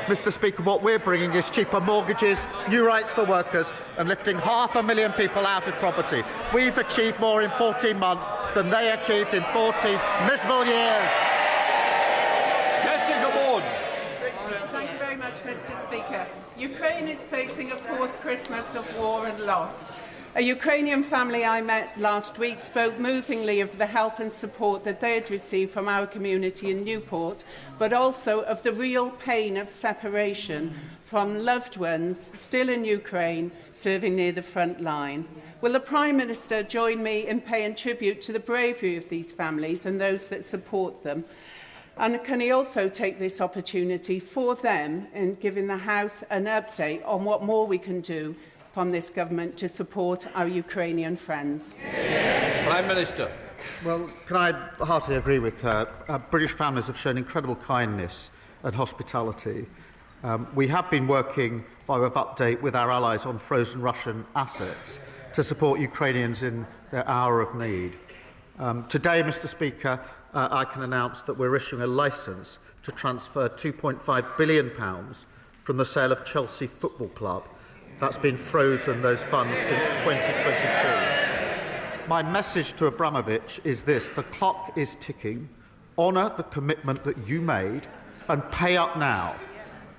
Mr. Speaker, what we're bringing is cheaper mortgages, new rights for workers and lifting 500,000 people out of poverty. We've achieved more in 14 months than they achieved in 14 miserable years. Jessica Ward. Thank you very much, Mr. Speaker. Ukraine is facing a fourth Christmas of war and loss. A Ukrainian family I met last week spoke movingly of the help and support that they had received from our community in Newport, but also of the real pain of separation from loved ones still in Ukraine serving near the front line. Will the Prime Minister join me in paying tribute to the bravery of these families and those that support them? And can he also take this opportunity for them in giving the House an update on what more we can do from this government to support our Ukrainian friends? Prime Minister. Well, can I heartily agree with her? British families have shown incredible kindness and hospitality. We have been working by way of update with our allies on frozen Russian assets to support Ukrainians in their hour of need. Today, Mr. Speaker, I can announce that we're issuing a licence to transfer £2.5 billion from the sale of Chelsea Football Club. That's been frozen, those funds, since 2022. My message to Abramovich is this: the clock is ticking. Honour the commitment that you made and pay up now.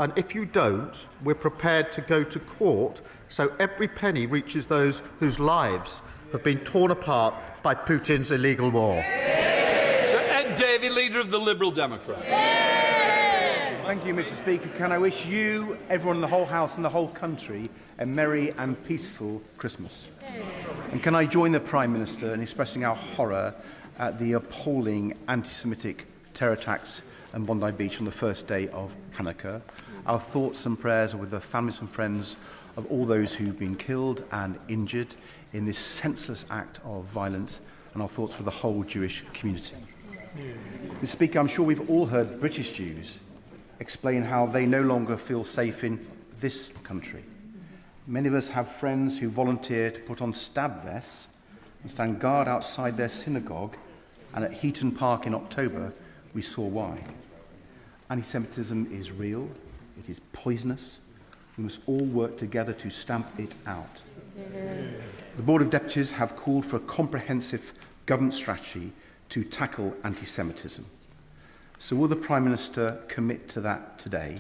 And if you don't, we're prepared to go to court so every penny reaches those whose lives have been torn apart by Putin's illegal war. Sir Ed Davey, Leader of the Liberal Democrats. Thank you, Mr. Speaker. Can I wish you, everyone in the whole House and the whole country, a merry and peaceful Christmas? And can I join the Prime Minister in expressing our horror at the appalling anti-Semitic terror attacks on Bondi Beach on the first day of Hanukkah? Our thoughts and prayers are with the families and friends of all those who've been killed and injured in this senseless act of violence, and our thoughts with the whole Jewish community. Mr. Speaker, I'm sure we've all heard British Jews explain how they no longer feel safe in this country. Many of us have friends who volunteer to put on stab vests and stand guard outside their synagogue, and at Heaton Park in October we saw why. Anti-Semitism is real, it is poisonous. We must all work together to stamp it out. The Board of Deputies have called for a comprehensive government strategy to tackle anti-Semitism. So will the Prime Minister commit to that today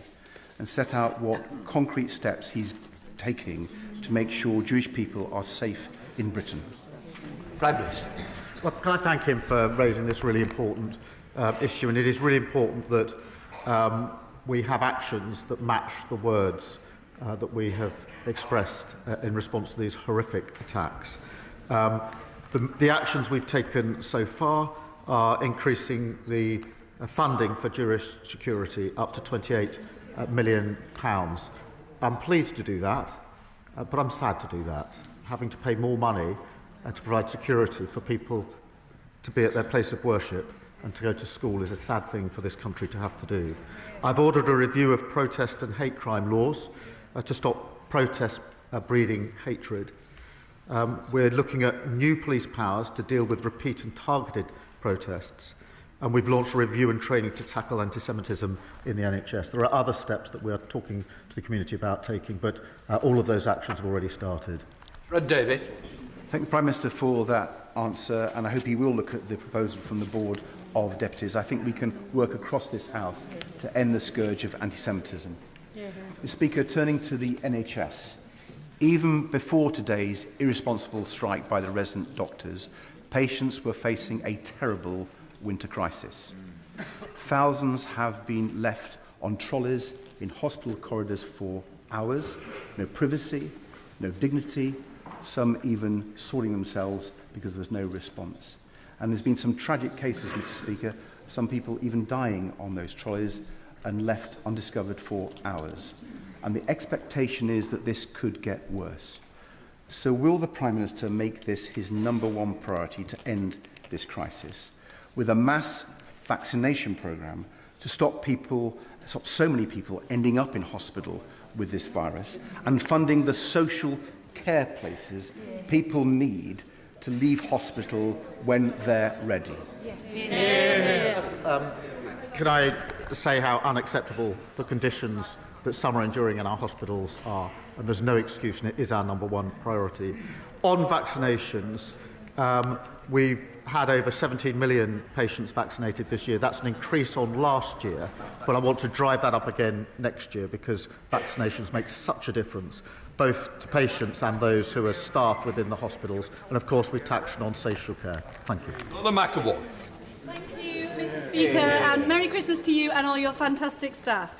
and set out what concrete steps he's taking to make sure Jewish people are safe in Britain? Prime Minister. Well, can I thank him for raising this really important issue? And it is really important that we have actions that match the words that we have expressed in response to these horrific attacks. The actions we've taken so far are increasing the funding for Jewish security up to £28 million. I'm pleased to do that, but I'm sad to do that. Having to pay more money to provide security for people to be at their place of worship and to go to school is a sad thing for this country to have to do. I've ordered a review of protest and hate crime laws to stop protests breeding hatred. We're looking at new police powers to deal with repeat and targeted protests. And we've launched a review and training to tackle anti-Semitism in the NHS. There are other steps that we are talking to the community about taking, but all of those actions have already started. Rod David. Thank the Prime Minister for that answer, and I hope he will look at the proposal from the Board of Deputies. I think we can work across this House to end the scourge of anti-Semitism. Mr. Speaker, turning to the NHS, even before today's irresponsible strike by the resident doctors, patients were facing a terrible winter crisis. Thousands have been left on trolleys in hospital corridors for hours, no privacy, no dignity, some even sorting themselves because there was no response. And there's been some tragic cases, Mr. Speaker, some people even dying on those trolleys and left undiscovered for hours. And the expectation is that this could get worse. So will the Prime Minister make this his #1 priority to end this crisis, with a mass vaccination programme to stop so many people ending up in hospital with this virus, and funding the social care places people need to leave hospital when they're ready? Can I say how unacceptable the conditions that some are enduring in our hospitals are? And there's no excuse, and it is our #1 priority. On vaccinations, we've had over 17 million patients vaccinated this year. That's an increase on last year, but I want to drive that up again next year because vaccinations make such a difference, both to patients and those who are staff within the hospitals. And of course, we action on social care. Thank you. Mother McAvoy. Thank you, Mr. Speaker, and Merry Christmas to you and all your fantastic staff.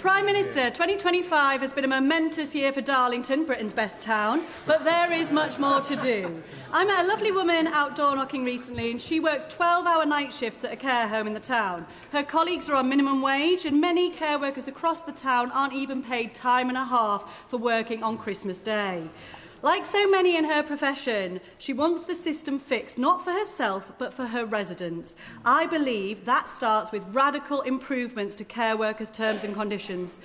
Prime Minister, 2025 has been a momentous year for Darlington, Britain's best town, but there is much more to do. I met a lovely woman out door knocking recently, and she works 12-hour night shifts at a care home in the town. Her colleagues are on minimum wage, and many care workers across the town aren't even paid time and a half for working on Christmas Day. Like so many in her profession, she wants the system fixed, not for herself, but for her residents. I believe that starts with radical improvements to care workers' terms and conditions.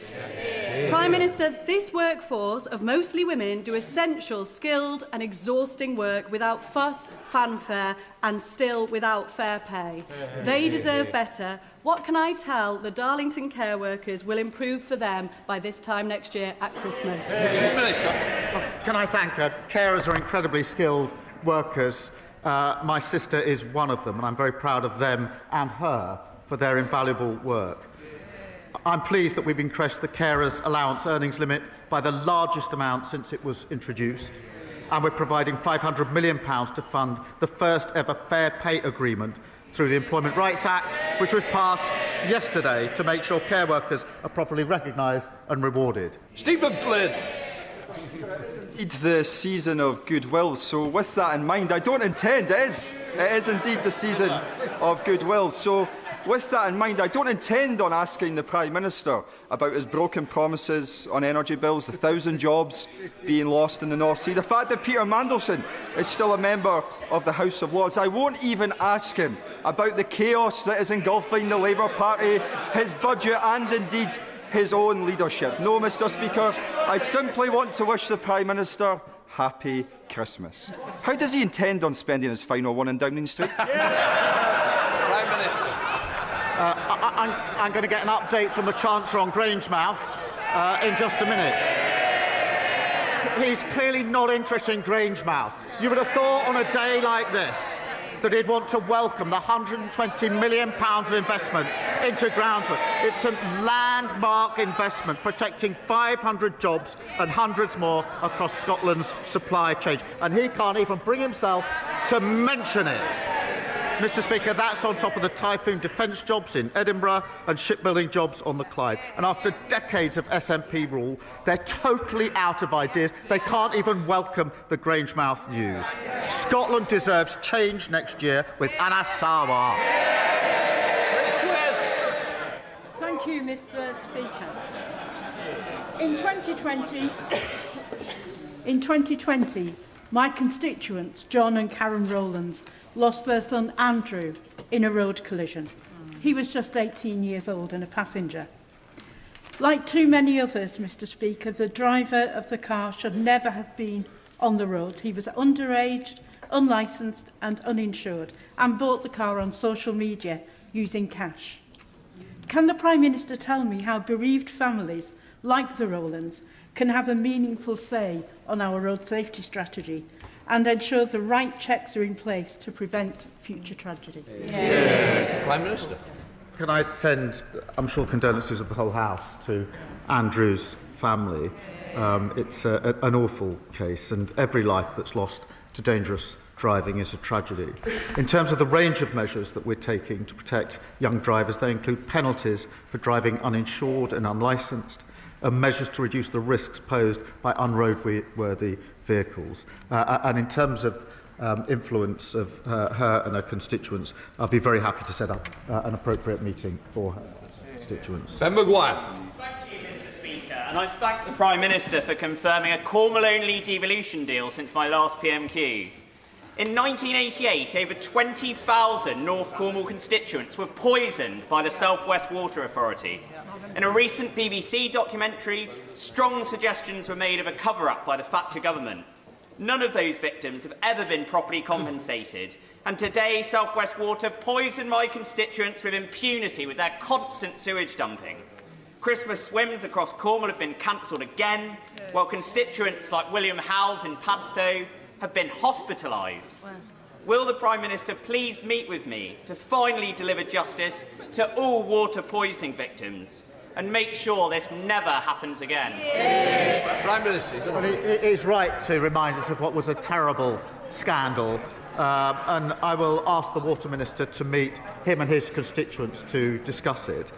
Prime Minister, this workforce of mostly women do essential, skilled and exhausting work without fuss, fanfare and still without fair pay. They deserve better. What can I tell the Darlington care workers will improve for them by this time next year at Christmas? Can I thank her? Carers are incredibly skilled workers. My sister is one of them, and I'm very proud of them and her for their invaluable work. I'm pleased that we've increased the carers' allowance earnings limit by the largest amount since it was introduced, and we're providing £500 million to fund the first ever fair pay agreement through the Employment Rights Act, which was passed yesterday to make sure care workers are properly recognised and rewarded. Stephen Flynn. It's the season of goodwill, so with that in mind, I don't intend, it is indeed the season of goodwill, so with that in mind, I don't intend on asking the Prime Minister about his broken promises on energy bills, the 1,000 jobs being lost in the North Sea, the fact that Peter Mandelson is still a member of the House of Lords. I won't even ask him about the chaos that is engulfing the Labour Party, his budget and indeed his own leadership. No, Mr. Speaker, I simply want to wish the Prime Minister Happy Christmas. How does he intend on spending his final one in Downing Street? Prime Minister. I'm going to get an update from the Chancellor on Grangemouth in just a minute. He's clearly not interested in Grangemouth. You would have thought on a day like this that he'd want to welcome the £120 million of investment into Groundwood. It's a landmark investment protecting 500 jobs and hundreds more across Scotland's supply chain. And he can't even bring himself to mention it. Mr. Speaker, that's on top of the Typhoon defence jobs in Edinburgh and shipbuilding jobs on the Clyde. And after decades of SNP rule, they're totally out of ideas. They can't even welcome the Grangemouth news. Scotland deserves change next year with Anas Sarwar. Thank you, Mr. Speaker. In 2020, my constituents, John and Karen Rowlands, lost their son Andrew in a road collision. He was just 18 years old and a passenger. Like too many others, Mr. Speaker, the driver of the car should never have been on the roads. He was underage, unlicensed and uninsured, and bought the car on social media using cash. Can the Prime Minister tell me how bereaved families like the Rowlands can have a meaningful say on our road safety strategy and ensure the right checks are in place to prevent future tragedy? Prime Minister. Can I send, I'm sure, condolences of the whole House to Andrew's family. It's an awful case, and every life that's lost to dangerous driving is a tragedy. In terms of the range of measures that we're taking to protect young drivers, they include penalties for driving uninsured and unlicensed, and measures to reduce the risks posed by unroadworthy vehicles. And in terms of influence of her and her constituents, I'll be very happy to set up an appropriate meeting for her constituents. Ben Maguire. And I thank the Prime Minister for confirming a Cornwall-only devolution deal since my last PMQ. In 1988, over 20,000 North Cornwall constituents were poisoned by the South West Water Authority. In a recent BBC documentary, strong suggestions were made of a cover-up by the Thatcher government. None of those victims have ever been properly compensated. And today, South West Water poison my constituents with impunity with their constant sewage dumping. Christmas swims across Cornwall have been cancelled again, while constituents like William Howes in Padstow have been hospitalised. Will the Prime Minister please meet with me to finally deliver justice to all water poisoning victims and make sure this never happens again? Prime Minister. Well, it is right to remind us of what was a terrible scandal, and I will ask the Water Minister to meet him and his constituents to discuss it.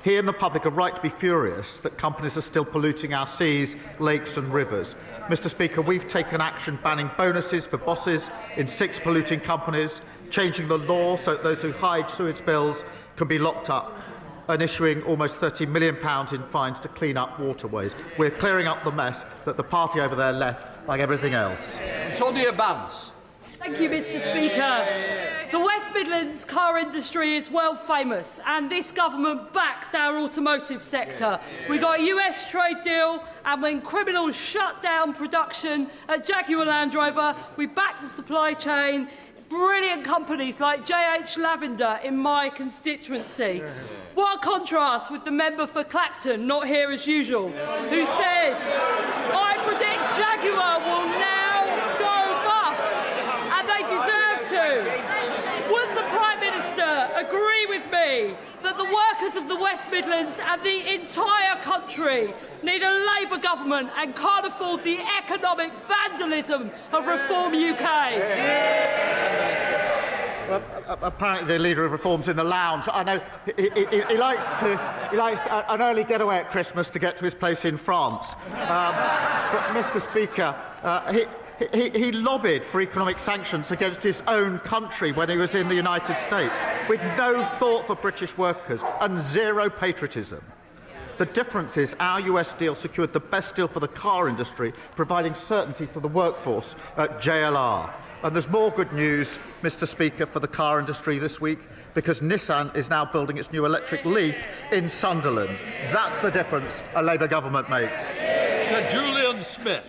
He and the public are right to be furious that companies are still polluting our seas, lakes and rivers. Mr Speaker, we've taken action banning bonuses for bosses in 6 polluting companies, changing the law so that those who hide sewage bills can be locked up, and issuing almost £30 million in fines to clean up waterways. We're clearing up the mess that the party over there left, like everything else. Claudia Bance. Thank you, Mr Speaker. The West Midlands car industry is world famous, and this government backs our automotive sector. We got a US trade deal, and when criminals shut down production at Jaguar Land Rover, we back the supply chain. Brilliant companies like JH Lavender in my constituency. What a contrast with the member for Clacton, not here as usual, who said, "I predict Jaguar will now go bust," and they deserve to. Would the Prime Minister agree with me that the workers of the West Midlands and the entire country need a Labour government and can't afford the economic vandalism of Reform UK? Well, apparently the leader of Reform's in the lounge. I know he likes an early getaway at Christmas to get to his place in France. But, Mr Speaker, he lobbied for economic sanctions against his own country when he was in the United States, with no thought for British workers and zero patriotism. The difference is our US deal secured the best deal for the car industry, providing certainty for the workforce at JLR. And there's more good news, Mr Speaker, for the car industry this week, because Nissan is now building its new electric Leaf in Sunderland. That's the difference a Labour government makes. Sir Julian Smith.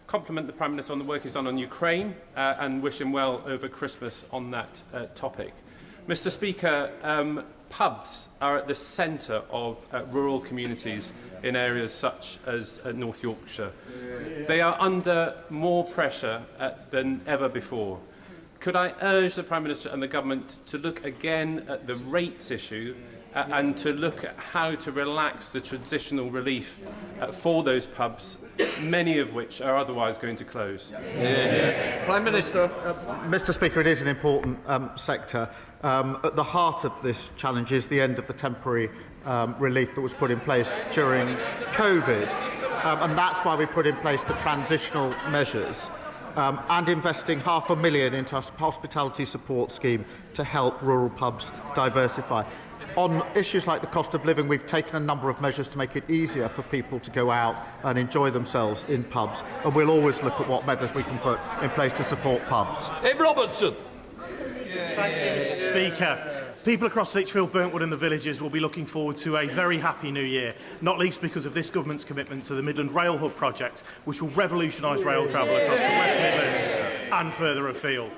Compliment the Prime Minister on the work he's done on Ukraine and wish him well over Christmas on that topic. Mr Speaker, pubs are at the centre of rural communities in areas such as North Yorkshire. They are under more pressure than ever before. Could I urge the Prime Minister and the Government to look again at the rates issue and to look at how to relax the transitional relief for those pubs, many of which are otherwise going to close? Prime Minister. Mr Speaker, it is an important sector. At the heart of this challenge is the end of the temporary relief that was put in place during COVID, and that's why we put in place the transitional measures. And investing £500,000 into a hospitality support scheme to help rural pubs diversify. On issues like the cost of living, we've taken a number of measures to make it easier for people to go out and enjoy themselves in pubs, and we'll always look at what measures we can put in place to support pubs. Ed Robertson. Thank you, Mr Speaker. People across Lichfield, Burntwood and the villages will be looking forward to a very happy new year, not least because of this government's commitment to the Midland Rail Hub project, which will revolutionise rail travel across the West Midlands and further afield.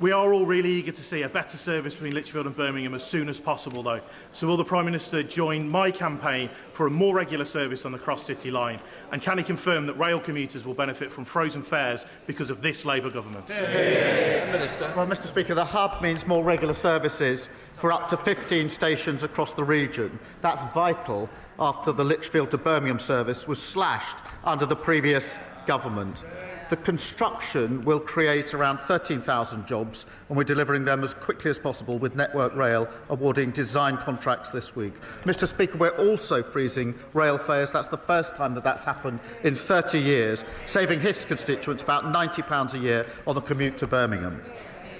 We are all really eager to see a better service between Lichfield and Birmingham as soon as possible, though. So will the Prime Minister join my campaign for a more regular service on the Cross-City line? And can he confirm that rail commuters will benefit from frozen fares because of this Labour government? Minister. Well, Mr Speaker, the hub means more regular services for up to 15 stations across the region. That's vital after the Lichfield to Birmingham service was slashed under the previous government. The construction will create around 13,000 jobs, and we're delivering them as quickly as possible with Network Rail awarding design contracts this week. Mr Speaker, we're also freezing rail fares. That's the first time that that's happened in 30 years, saving his constituents about £90 a year on the commute to Birmingham.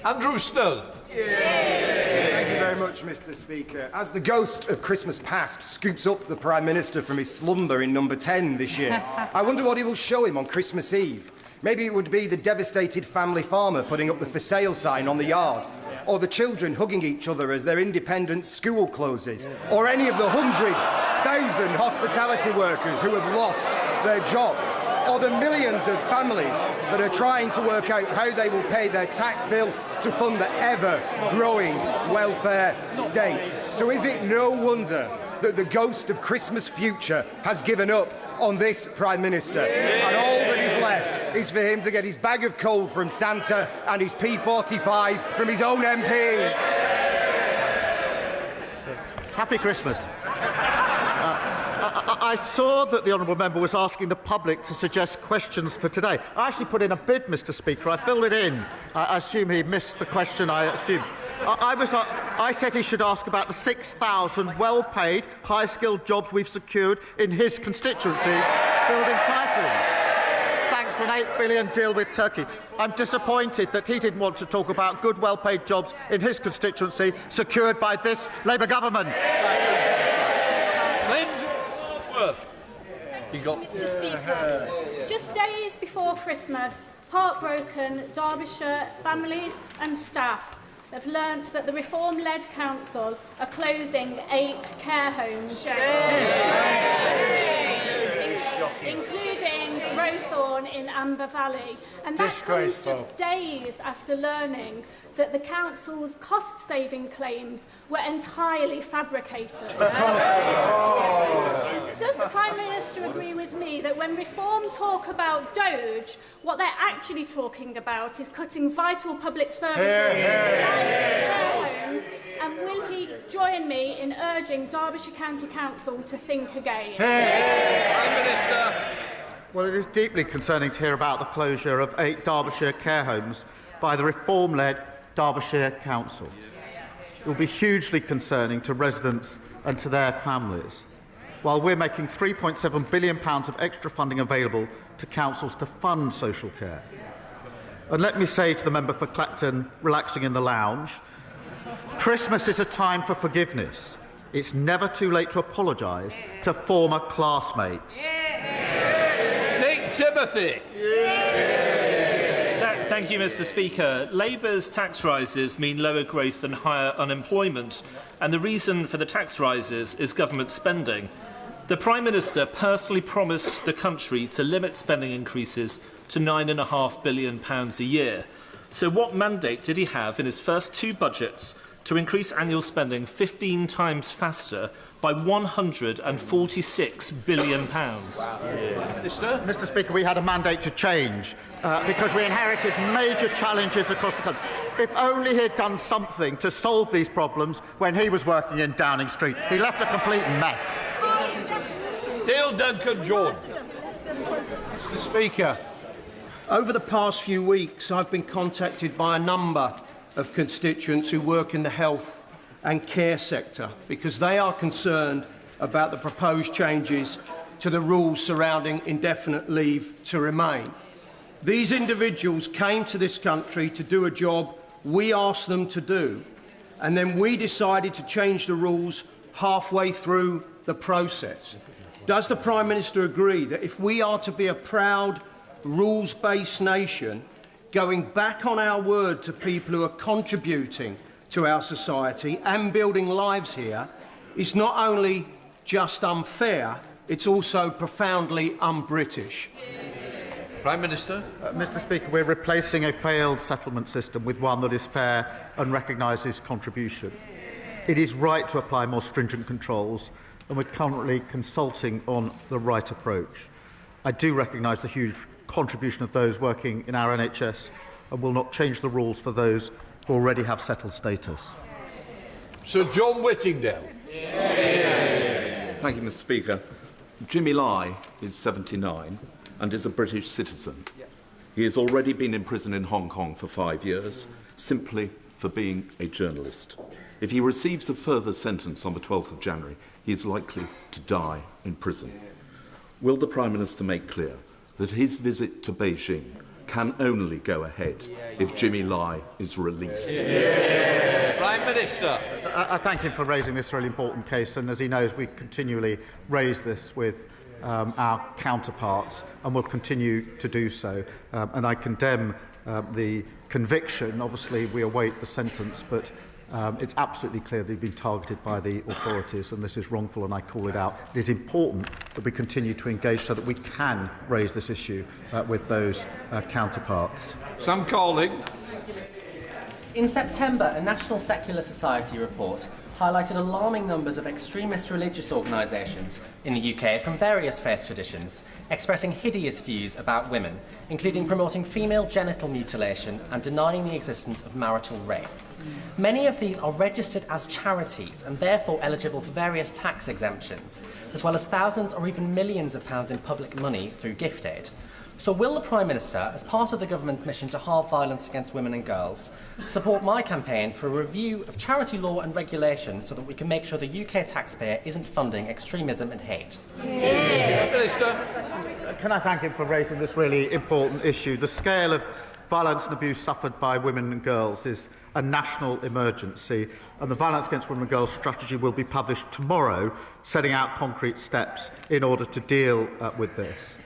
Andrew Snell. Thank you very much, Mr Speaker. As the ghost of Christmas past scoops up the Prime Minister from his slumber in number 10 this year, I wonder what he will show him on Christmas Eve. Maybe it would be the devastated family farmer putting up the for sale sign on the yard, or the children hugging each other as their independent school closes, or any of the 100,000 hospitality workers who have lost their jobs, or the millions of families that are trying to work out how they will pay their tax bill to fund the ever-growing welfare state. So is it no wonder that the ghost of Christmas future has given up on this Prime Minister, and all that is left is for him to get his bag of coal from Santa and his P45 from his own MP. Happy Christmas. I saw that the honourable member was asking the public to suggest questions for today. I actually put in a bid, Mr Speaker. I filled it in. I assume he missed the question, I assume. I said he should ask about the 6,000 well-paid, high-skilled jobs we've secured in his constituency, building typhoons, thanks to an £8 billion deal with Turkey. I'm disappointed that he didn't want to talk about good, well-paid jobs in his constituency secured by this Labour government. Mr Speaker, just days before Christmas, heartbroken Derbyshire families and staff have learnt that the Reform-led council are closing 8 care homes, including Rowthorne in Amber Valley. And that comes just days after learning that the council's cost-saving claims were entirely fabricated. Does the Prime Minister agree with me that when Reform talk about Doge, what they're actually talking about is cutting vital public services care homes? And will he join me in urging Derbyshire County Council to think again? Prime Minister. Well, it is deeply concerning to hear about the closure of 8 Derbyshire care homes by the Reform-led Derbyshire Council. It will be hugely concerning to residents and to their families, while we're making £3.7 billion of extra funding available to councils to fund social care. And let me say to the member for Clacton, relaxing in the lounge, Christmas is a time for forgiveness. It's never too late to apologise to former classmates. Nick Timothy. Thank you, Mr Speaker. Labour's tax rises mean lower growth and higher unemployment, and the reason for the tax rises is government spending. The Prime Minister personally promised the country to limit spending increases to £9.5 billion a year. So what mandate did he have in his first 2 budgets to increase annual spending 15 times faster by £146 billion? Mr Speaker, we had a mandate to change because we inherited major challenges across the country. If only he had done something to solve these problems when he was working in Downing Street. He left a complete mess. Neil Duncan-Jones. Mr Speaker, over the past few weeks I've been contacted by a number of constituents who work in the health and care sector because they are concerned about the proposed changes to the rules surrounding indefinite leave to remain. These individuals came to this country to do a job we asked them to do, and then we decided to change the rules halfway through the process. Does the Prime Minister agree that if we are to be a proud, rules-based nation, going back on our word to people who are contributing to our society and building lives here is not only just unfair, it's also profoundly un-British. Prime Minister. Mr. Speaker, we're replacing a failed settlement system with one that is fair and recognises contribution. It is right to apply more stringent controls, and we're currently consulting on the right approach. I do recognise the huge contribution of those working in our NHS and will not change the rules for those who already have settled status. Sir John Whittingdale. Thank you, Mr. Speaker. Jimmy Lai is 79 and is a British citizen. He has already been in prison in Hong Kong for 5 years, simply for being a journalist. If he receives a further sentence on the 12th of January, he is likely to die in prison. Will the Prime Minister make clear that his visit to Beijing can only go ahead if Jimmy Lai is released? Prime Minister. I thank him for raising this really important case, and as he knows, we continually raise this with our counterparts and will continue to do so. And I condemn the conviction. Obviously, we await the sentence, but it's absolutely clear that he's been targeted by the authorities, and this is wrongful, and I call it out. It is important that we continue to engage so that we can raise this issue with those counterparts. Sam Calling. In September, a National Secular Society report highlighted alarming numbers of extremist religious organisations in the UK from various faith traditions, expressing hideous views about women, including promoting female genital mutilation and denying the existence of marital rape. Many of these are registered as charities and therefore eligible for various tax exemptions, as well as thousands or even millions of pounds in public money through gift aid. So will the Prime Minister, as part of the government's mission to halve violence against women and girls, support my campaign for a review of charity law and regulation so that we can make sure the UK taxpayer isn't funding extremism and hate? Minister. Can I thank him for raising this really important issue? The scale of violence and abuse suffered by women and girls is a national emergency, and the Violence Against Women and Girls strategy will be published tomorrow, setting out concrete steps in order to deal with this.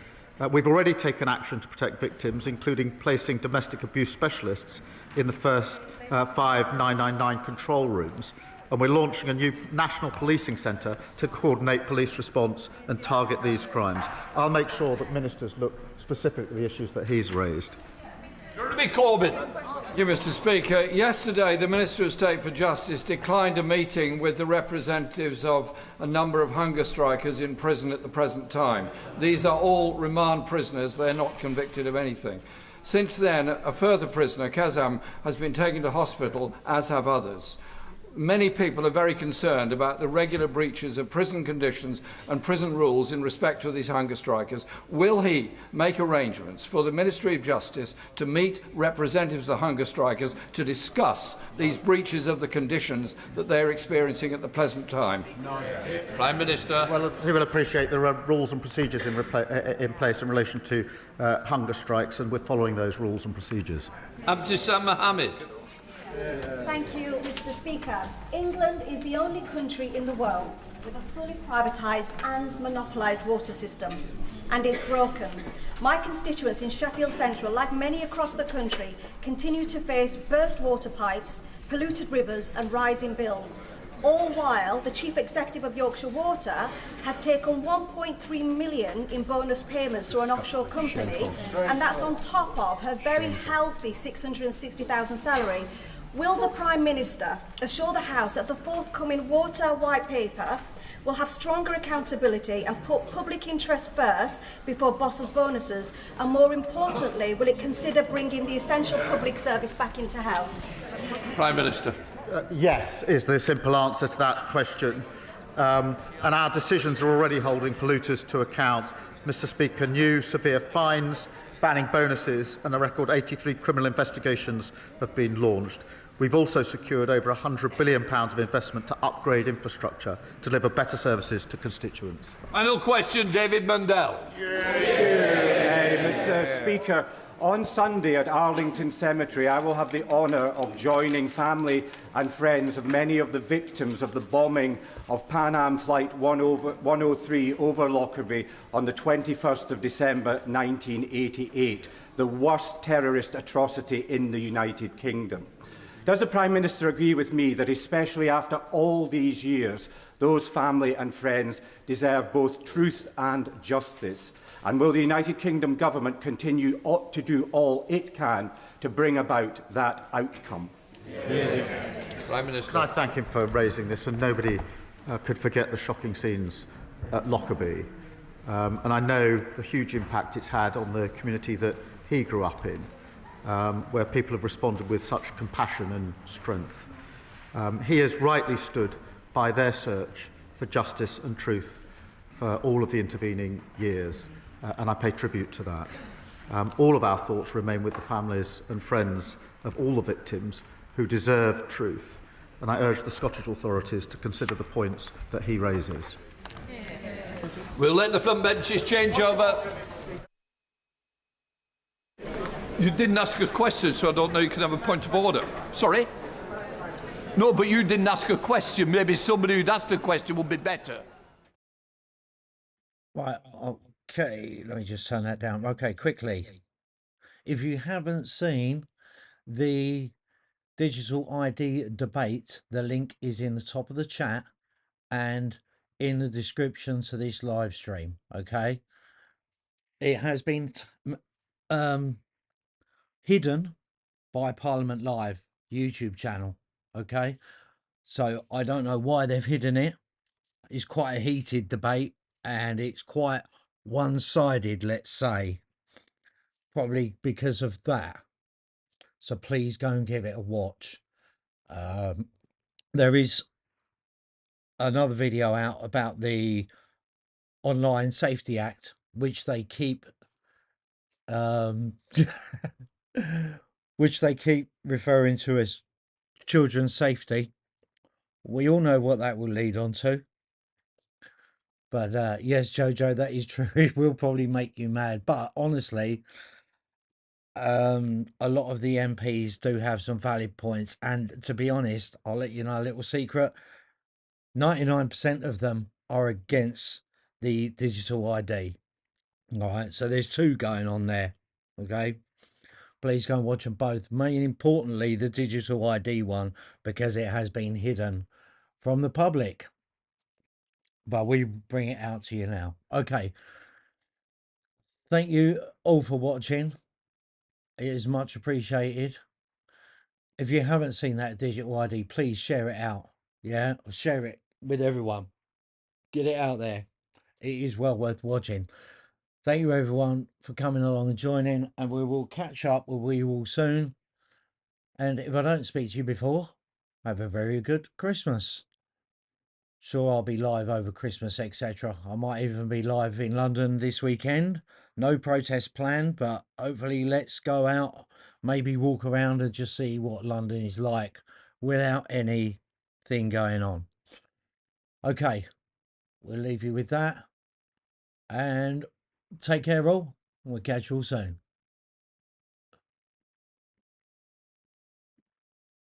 We've already taken action to protect victims, including placing domestic abuse specialists in the first 5 999 control rooms, and we're launching a new national policing centre to coordinate police response and target these crimes. I'll make sure that ministers look specifically at the issues that he's raised. Jeremy Corbyn. Thank you, Mr. Speaker. Yesterday, the Minister of State for Justice declined a meeting with the representatives of a number of hunger strikers in prison at the present time. These are all remand prisoners. They're not convicted of anything. Since then, a further prisoner, Kazam, has been taken to hospital, as have others. Many people are very concerned about the regular breaches of prison conditions and prison rules in respect to these hunger strikers. Will he make arrangements for the Ministry of Justice to meet representatives of the hunger strikers to discuss these breaches of the conditions that they're experiencing at the present time? Prime Minister. Well, he will appreciate there are rules and procedures in place in relation to hunger strikes, and we're following those rules and procedures. Abdissam Mohammed. Thank you, Mr. Speaker. England is the only country in the world with a fully privatised and monopolised water system, and is broken. My constituents in Sheffield Central, like many across the country, continue to face burst water pipes, polluted rivers and rising bills, all while the Chief Executive of Yorkshire Water has taken 1.3 million in bonus payments through an offshore company, and that's on top of her very healthy £660,000 salary. Will the Prime Minister assure the House that the forthcoming Water White Paper will have stronger accountability and put public interest first before bosses' bonuses? And more importantly, will it consider bringing the essential public service back into House? Prime Minister. Yes, is the simple answer to that question. And our decisions are already holding polluters to account. Mr. Speaker, new severe fines, banning bonuses, and a record 83 criminal investigations have been launched. We've also secured over £100 billion of investment to upgrade infrastructure to deliver better services to constituents. Final question, David Mundell. Mr. Speaker, on Sunday at Arlington Cemetery, I will have the honour of joining family and friends of many of the victims of the bombing of Pan Am Flight 103 over Lockerbie on the 21st of December 1988, the worst terrorist atrocity in the United Kingdom. Does the Prime Minister agree with me that, especially after all these years, those family and friends deserve both truth and justice? And will the United Kingdom Government continue to do all it can to bring about that outcome? Prime Minister. Can I thank him for raising this? And nobody could forget the shocking scenes at Lockerbie. And I know the huge impact it's had on the community that he grew up in, where people have responded with such compassion and strength. He has rightly stood by their search for justice and truth for all of the intervening years, and I pay tribute to that. All of our thoughts remain with the families and friends of all the victims who deserve truth, and I urge the Scottish authorities to consider the points that he raises. We'll let the front benches change over. You didn't ask a question, so I don't know you can have a point of order. Sorry? No, but you didn't ask a question. Maybe somebody who'd asked a question would be better. Right, okay, let me just turn that down. Okay, quickly. If you haven't seen the digital ID debate, the link is in the top of the chat and in the description to this live stream, okay? It has been hidden by Parliament Live YouTube channel, okay? So I don't know why they've hidden it. It's quite a heated debate and it's quite one-sided, let's say, probably because of that. So please go and give it a watch. There is another video out about the Online Safety Act, which they keep which they keep referring to as children's safety. We all know what that will lead on to. But yes, Jojo, that is true. It will probably make you mad. But honestly, a lot of the MPs do have some valid points. And to be honest, I'll let you know a little secret. 99% of them are against the digital ID. All right, so there's two going on there. Okay, please go and watch them both. Main importantly, the digital ID one, because it has been hidden from the public. But we bring it out to you now. Okay. Thank you all for watching. It is much appreciated. If you haven't seen that digital ID, please share it out. Yeah, share it with everyone. Get it out there. It is well worth watching. Thank you everyone for coming along and joining, and we will catch up with you all soon. And if I don't speak to you before, have a very good Christmas. Sure, I'll be live over Christmas, etc. I might even be live in London this weekend. No protest planned, but hopefully let's go out, maybe walk around and just see what London is like without anything going on. Okay, we'll leave you with that. And take care all. We'll catch you all soon.